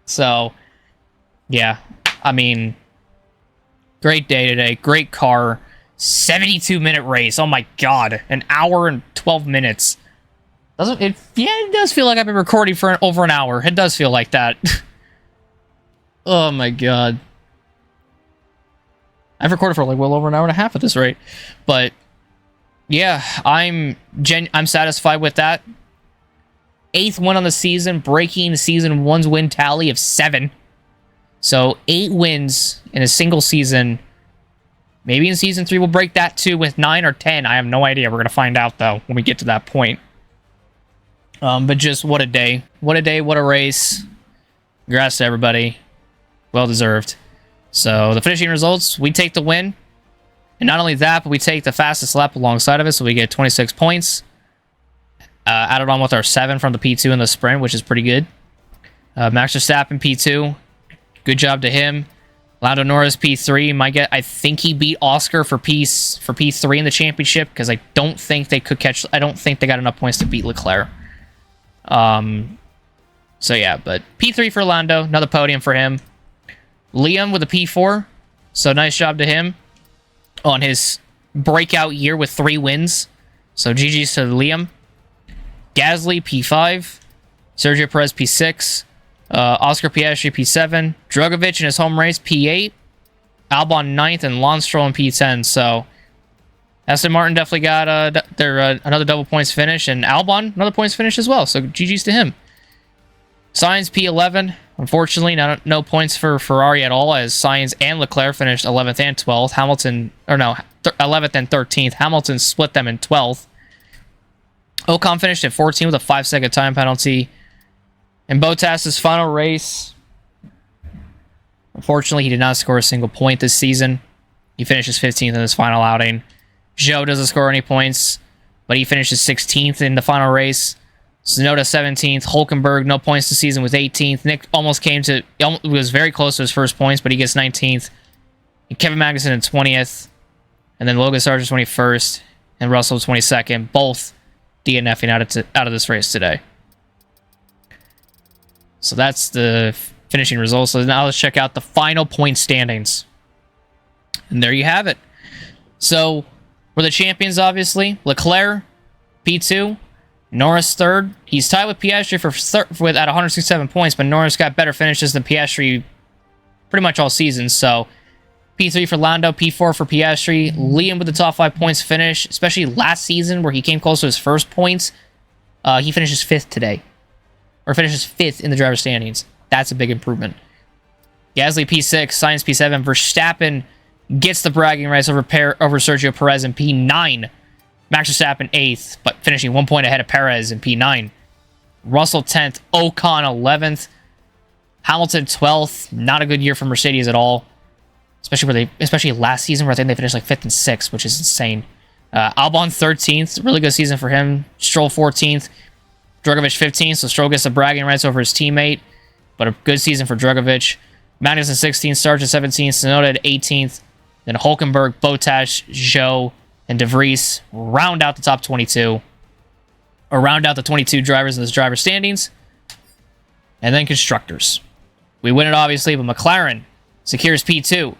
So, Yeah, I mean, great day today. Great car. 72-minute race. Oh my god. An hour and 12 minutes. Doesn't it? Yeah, it does feel like I've been recording for over an hour. It does feel like that. Oh my god. I've recorded for like well over an hour and a half at this rate. But yeah, I'm satisfied with that. 8th win on the season, breaking season 1's win tally of 7. So 8 wins in a single season. Maybe in season 3 we'll break that too with 9 or 10. I have no idea. We're going to find out though when we get to that point. But just what a day. What a day, what a race. Congrats to everybody. Well deserved. So the finishing results, we take the win. And not only that, but we take the fastest lap alongside of it, so we get 26 points. Added on with our 7 from the P2 in the sprint, which is pretty good. Max Verstappen P2. Good job to him. Lando Norris P3. I think he beat Oscar for P3 in the championship, because I don't think they could catch. I don't think they got enough points to beat Leclerc. So yeah, but P3 for Lando, another podium for him. Liam with a P4, so nice job to him on his breakout year with 3 wins. So GG's to Liam. Gasly P5, Sergio Perez P6, Oscar Piastri P7, Drugovich in his home race P8, Albon 9th, and Lance Stroll in P10. So Aston Martin definitely got another double points finish, and Albon another points finish as well. So GG's to him. Sainz P11. Unfortunately, no points for Ferrari at all, as Sainz and Leclerc finished 11th and 12th. 11th and 13th. Hamilton split them in 12th. Ocon finished at 14 with a 5-second time penalty. In Bottas's final race, unfortunately, he did not score a single point this season. He finishes 15th in his final outing. Zhou doesn't score any points, but he finishes 16th in the final race. Tsunoda 17th. Hulkenberg, no points this season, with 18th. Nick was very close to his first points, but he gets 19th. And Kevin Magnussen in 20th. And then Logan Sargent 21st. And Russell 22nd. Both DNFing out of this race today. So that's the finishing results. So now let's check out the final point standings. And there you have it. So, we're the champions, obviously. Leclerc, P2. Norris 3rd. He's tied with Piastri at 167 points, but Norris got better finishes than Piastri pretty much all season. So P3 for Lando, P4 for Piastri. Liam with the top 5 points finish, especially last season where he came close to his first points. He finishes 5th today. Or finishes 5th in the driver's standings. That's a big improvement. Gasly P6, Sainz P7. Verstappen gets the bragging rights over Sergio Perez in P9. Max Verstappen 8th, but finishing 1 point ahead of Perez in P9. Russell 10th, Ocon 11th, Hamilton 12th. Not a good year for Mercedes at all, especially last season where I think they finished like 5th and 6th, which is insane. Albon 13th, really good season for him. Stroll 14th, Drugovich 15th, so Stroll gets the bragging rights over his teammate, but a good season for Drugovich. Magnussen 16th, Sargent 17th, Tsunoda at 18th, then Hulkenberg, Bottas, Zhou, and De Vries round out the top 22. Or round out the 22 drivers in this driver standings. And then constructors. We win it, obviously, but McLaren secures P2.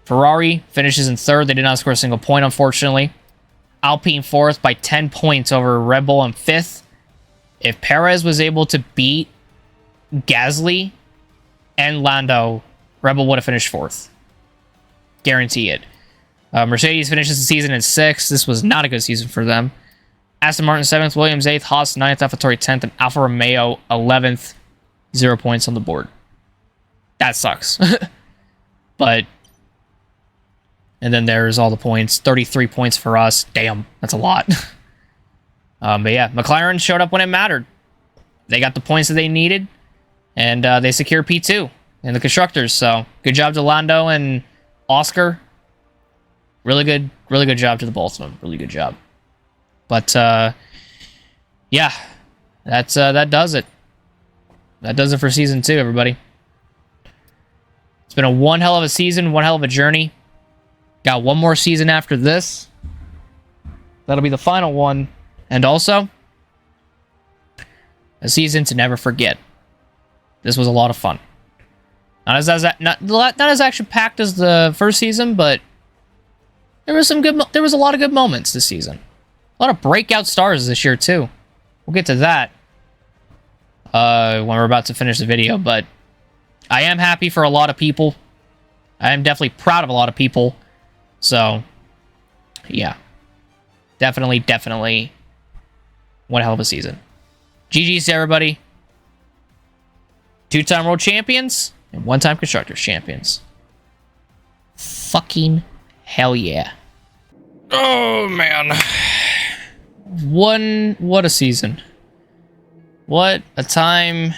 Ferrari finishes in 3rd. They did not score a single point, unfortunately. Alpine 4th by 10 points over Red Bull in 5th. If Perez was able to beat Gasly and Lando, Red Bull would have finished 4th. Guarantee it. Mercedes finishes the season in 6th. This was not a good season for them. Aston Martin 7th, Williams 8th, Haas 9th, AlphaTauri 10th, and Alfa Romeo 11th. 0 points on the board. That sucks. But, and then there's all the points. 33 points for us. Damn, that's a lot. But yeah, McLaren showed up when it mattered. They got the points that they needed, and they secured P2 in the constructors. So, good job to Lando and Oscar. Really good job to the both of them. Really good job. But, yeah, that does it. That does it for Season 2, everybody. It's been one hell of a season, one hell of a journey. Got one more season after this. That'll be the final one. And also, a season to never forget. This was a lot of fun. Not as action packed as the first season, but there was a lot of good moments this season. A lot of breakout stars this year too. We'll get to that when we're about to finish the video, but I am happy for a lot of people. I am definitely proud of a lot of people. So, yeah. Definitely one hell of a season. GG's to everybody. 2-time world champions and 1-time constructors champions. Fucking hell yeah. Oh, man. What a season. What a time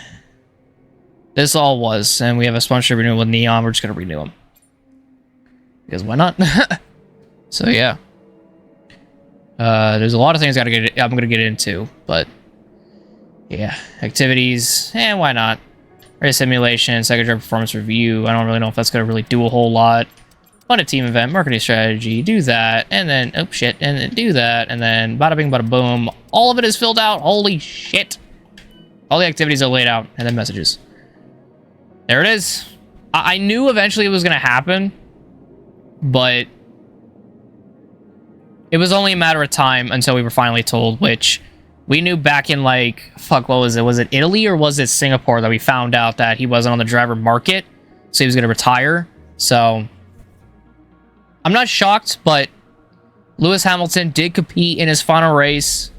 this all was. And we have a sponsorship renewal with Neon. We're just going to renew them. Because why not? So, yeah. There's a lot of things I'm going to get into. But, yeah. Activities. Why not? Race simulation, second drive performance review. I don't really know if that's going to really do a whole lot. Fund a team event, marketing strategy, do that, and then, oh shit, and then do that, and then bada bing, bada boom. All of it is filled out. Holy shit. All the activities are laid out, and then messages. There it is. I knew eventually it was going to happen, but it was only a matter of time until we were finally told, which we knew back in, like, fuck, what was it? Was it Italy or was it Singapore that we found out that he wasn't on the driver market, so he was going to retire? So I'm not shocked, but Lewis Hamilton did compete in his final race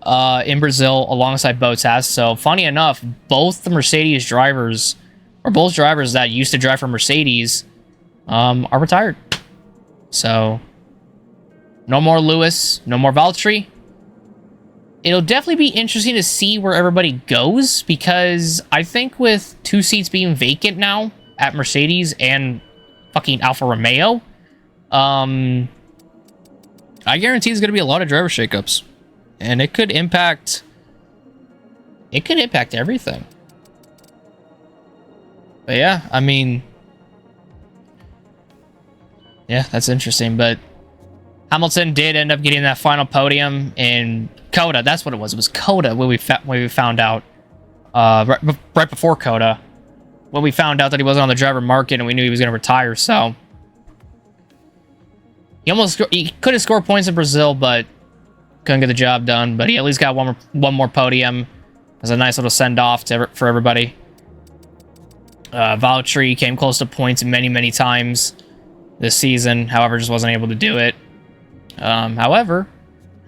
in Brazil alongside Bottas. So funny enough, both the Mercedes drivers, or both drivers that used to drive for Mercedes, are retired. So no more Lewis, no more Valtteri. It'll definitely be interesting to see where everybody goes, because I think with 2 seats being vacant now at Mercedes and fucking Alfa Romeo, I guarantee there's going to be a lot of driver shakeups, and it could impact everything. But yeah, I mean, yeah, that's interesting. But Hamilton did end up getting that final podium in Coda. That's what it was. It was Coda when we found out, right before Coda, when we found out that he wasn't on the driver market and we knew he was going to retire. So he could have scored points in Brazil, but couldn't get the job done. But he at least got one more podium as a nice little send off for everybody. Valtteri came close to points many times this season, however, just wasn't able to do it. However,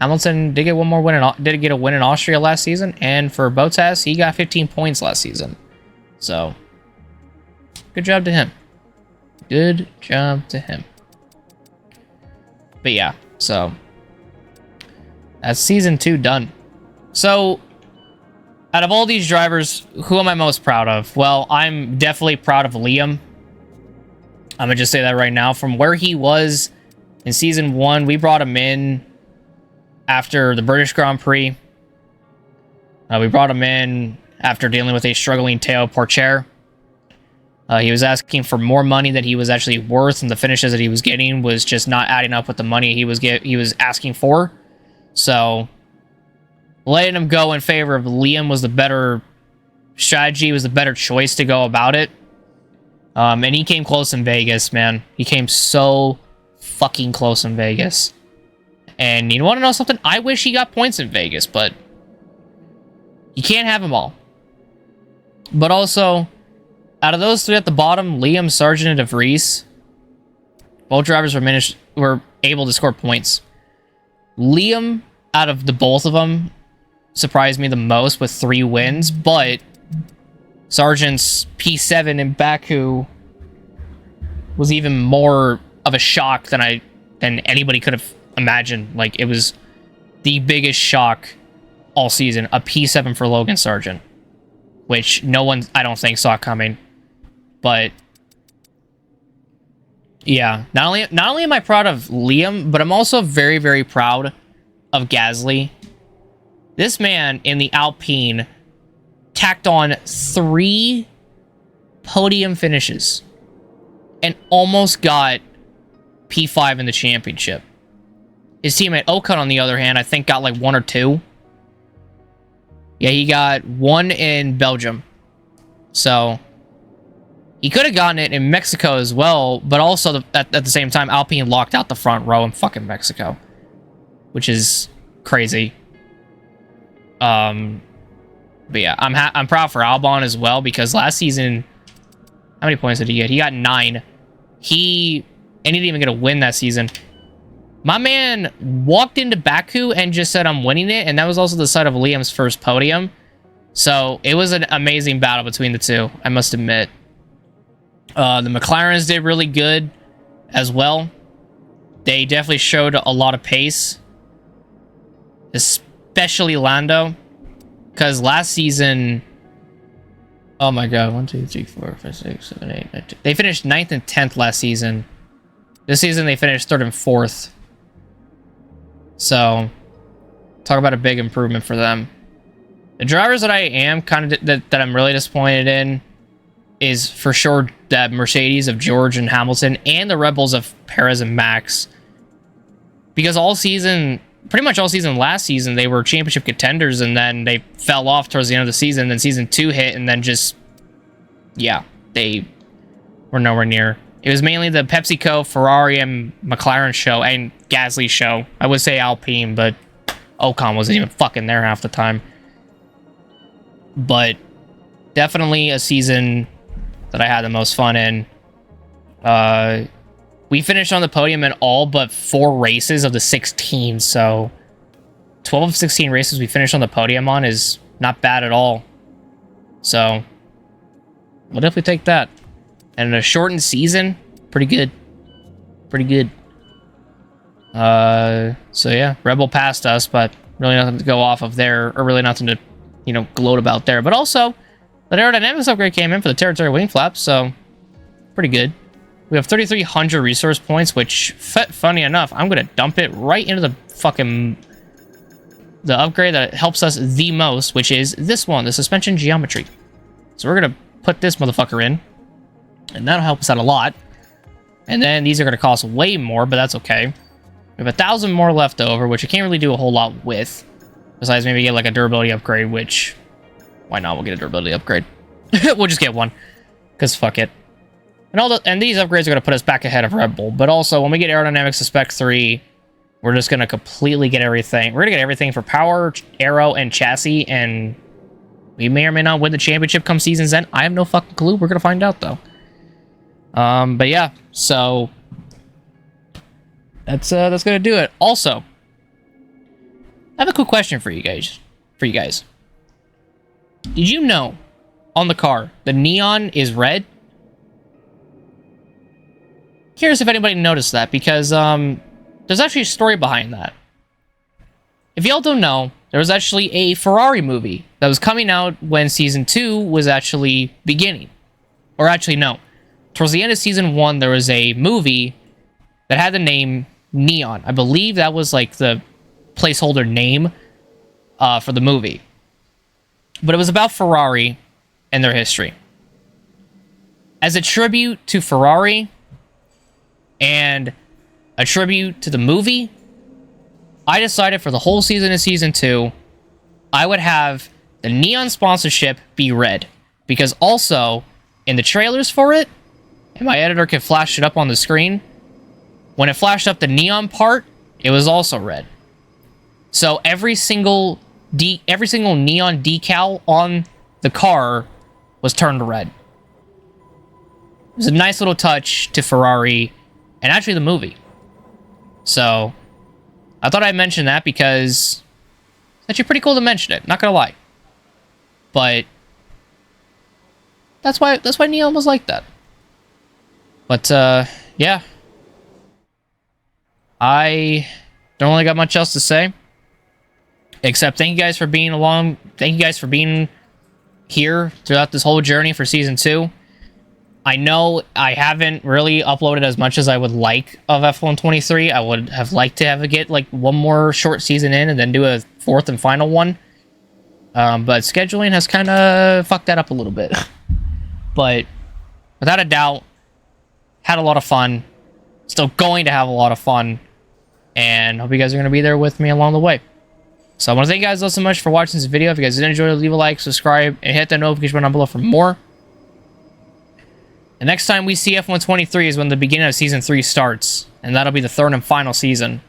Hamilton did get a win in Austria last season, and for Bottas, he got 15 points last season. So, good job to him. Good job to him. But yeah, so that's season 2 done. So, out of all these drivers, who am I most proud of? Well, I'm definitely proud of Liam. I'm gonna just say that right now. From where he was in season 1, we brought him in after the British Grand Prix. We brought him in after dealing with a struggling Teo Porcher. He was asking for more money than he was actually worth, and the finishes that he was getting was just not adding up with the money he was asking for. So, letting him go in favor of Liam was the better strategy, was the better choice to go about it. And he came close in Vegas, man. He came so fucking close in Vegas. And you want to know something? I wish he got points in Vegas, but you can't have them all. But also, out of those 3 at the bottom, Liam, Sargent, and De Vries, both drivers were able to score points. Liam, out of the both of them, surprised me the most with 3 wins, but Sargent's P7 in Baku was even more of a shock than anybody could have imagined. Like, it was the biggest shock all season, a P7 for Logan Sargent, which no one, I don't think, saw coming. But yeah, not only am I proud of Liam, but I'm also very proud of Gasly. This man in the Alpine tacked on 3 podium finishes and almost got P5 in the championship. His teammate Ocon, on the other hand, I think got like 1 or 2. Yeah, he got 1 in Belgium. So He could have gotten it in Mexico as well, but also at the same time, Alpine locked out the front row in fucking Mexico, which is crazy. But yeah, I'm proud for Albon as well, because last season, how many points did he get? He got 9. He didn't even get a win that season. My man walked into Baku and just said, I'm winning it, and that was also the site of Liam's first podium. So it was an amazing battle between the two, I must admit. The McLarens did really good as well. They definitely showed a lot of pace, especially Lando, because last season, oh my god, 1, 2, 3, 4, 5, 6, 7, 8, 9, 10. They finished 9th and 10th last season. This season they finished 3rd and 4th. So talk about a big improvement for them. The drivers that I am that I'm really disappointed in is for sure that Mercedes of George and Hamilton, and the Red Bulls of Perez and Max. Because pretty much all season last season, they were championship contenders, and then they fell off towards the end of the season. Then season 2 hit, and then just, yeah, they were nowhere near. It was mainly the PepsiCo, Ferrari, and McLaren show, and Gasly show. I would say Alpine, but Ocon wasn't even fucking there half the time. But definitely a season that I had the most fun in. We finished on the podium in all but 4 races of the 16, so 12 of 16 races we finished on the podium on is not bad at all. So we'll definitely take that. And in a shortened season, pretty good. Pretty good. So yeah, Red Bull passed us, but really nothing to go off of there, or really nothing to, gloat about there. But also, the aerodynamics upgrade came in for the territory wing flaps, so pretty good. We have 3,300 resource points, which, funny enough, I'm going to dump it right into the upgrade that helps us the most, which is this one, the suspension geometry. So we're going to put this motherfucker in, and that'll help us out a lot. And then these are going to cost way more, but that's okay. We have 1,000 more left over, which I can't really do a whole lot with. Besides maybe get like a durability upgrade, which, why not? We'll get a durability upgrade. We'll just get one, because fuck it. And these upgrades are going to put us back ahead of Red Bull. But also, when we get aerodynamics to Spec 3, we're just going to completely get everything. We're going to get everything for power, aero, and chassis, and we may or may not win the championship come season's end. I have no fucking clue. We're going to find out, though. But yeah, so that's going to do it. Also, I have a quick question for you guys. Did you know on the car the neon is red? Curious if anybody noticed that, because there's actually a story behind that. If y'all don't know, there was actually a Ferrari movie that was coming out when Season 2 was actually beginning. Or actually, no. Towards the end of Season 1, there was a movie that had the name Neon. I believe that was like the placeholder name for the movie. But it was about Ferrari and their history. As a tribute to Ferrari and a tribute to the movie, I decided for the whole season of Season 2, I would have the neon sponsorship be red. Because also, in the trailers for it, and my editor could flash it up on the screen, when it flashed up the neon part, it was also red. So every single neon decal on the car was turned red. It was a nice little touch to Ferrari, and actually the movie. So I thought I'd mention that because it's actually pretty cool to mention it, not gonna lie. But that's why neon was like that. But yeah. I don't really got much else to say. Except thank you guys for being along. Thank you guys for being here throughout this whole journey for Season 2. I know I haven't really uploaded as much as I would like of F1 23. I would have liked to get like one more short season in and then do a 4th and final one. But scheduling has kind of fucked that up a little bit. But without a doubt, had a lot of fun. Still going to have a lot of fun. And hope you guys are going to be there with me along the way. So I want to thank you guys so much for watching this video. If you guys did enjoy it, leave a like, subscribe, and hit that notification button down below for more. And The next time we see F123 is when the beginning of Season 3 starts. And that'll be the third and final season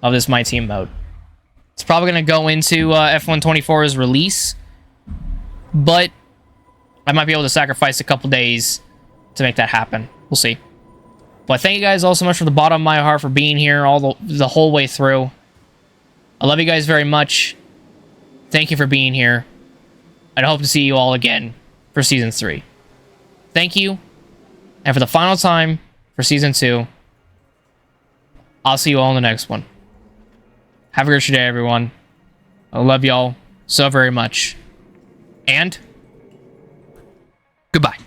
of this My Team mode. It's probably going to go into F124's release. But I might be able to sacrifice a couple days to make that happen. We'll see. But thank you guys all so much from the bottom of my heart for being here all the whole way through. I love you guys very much. Thank you for being here. And I hope to see you all again for Season 3. Thank you. And for the final time for Season 2, I'll see you all in the next one. Have a great day, everyone. I love y'all so very much. And goodbye.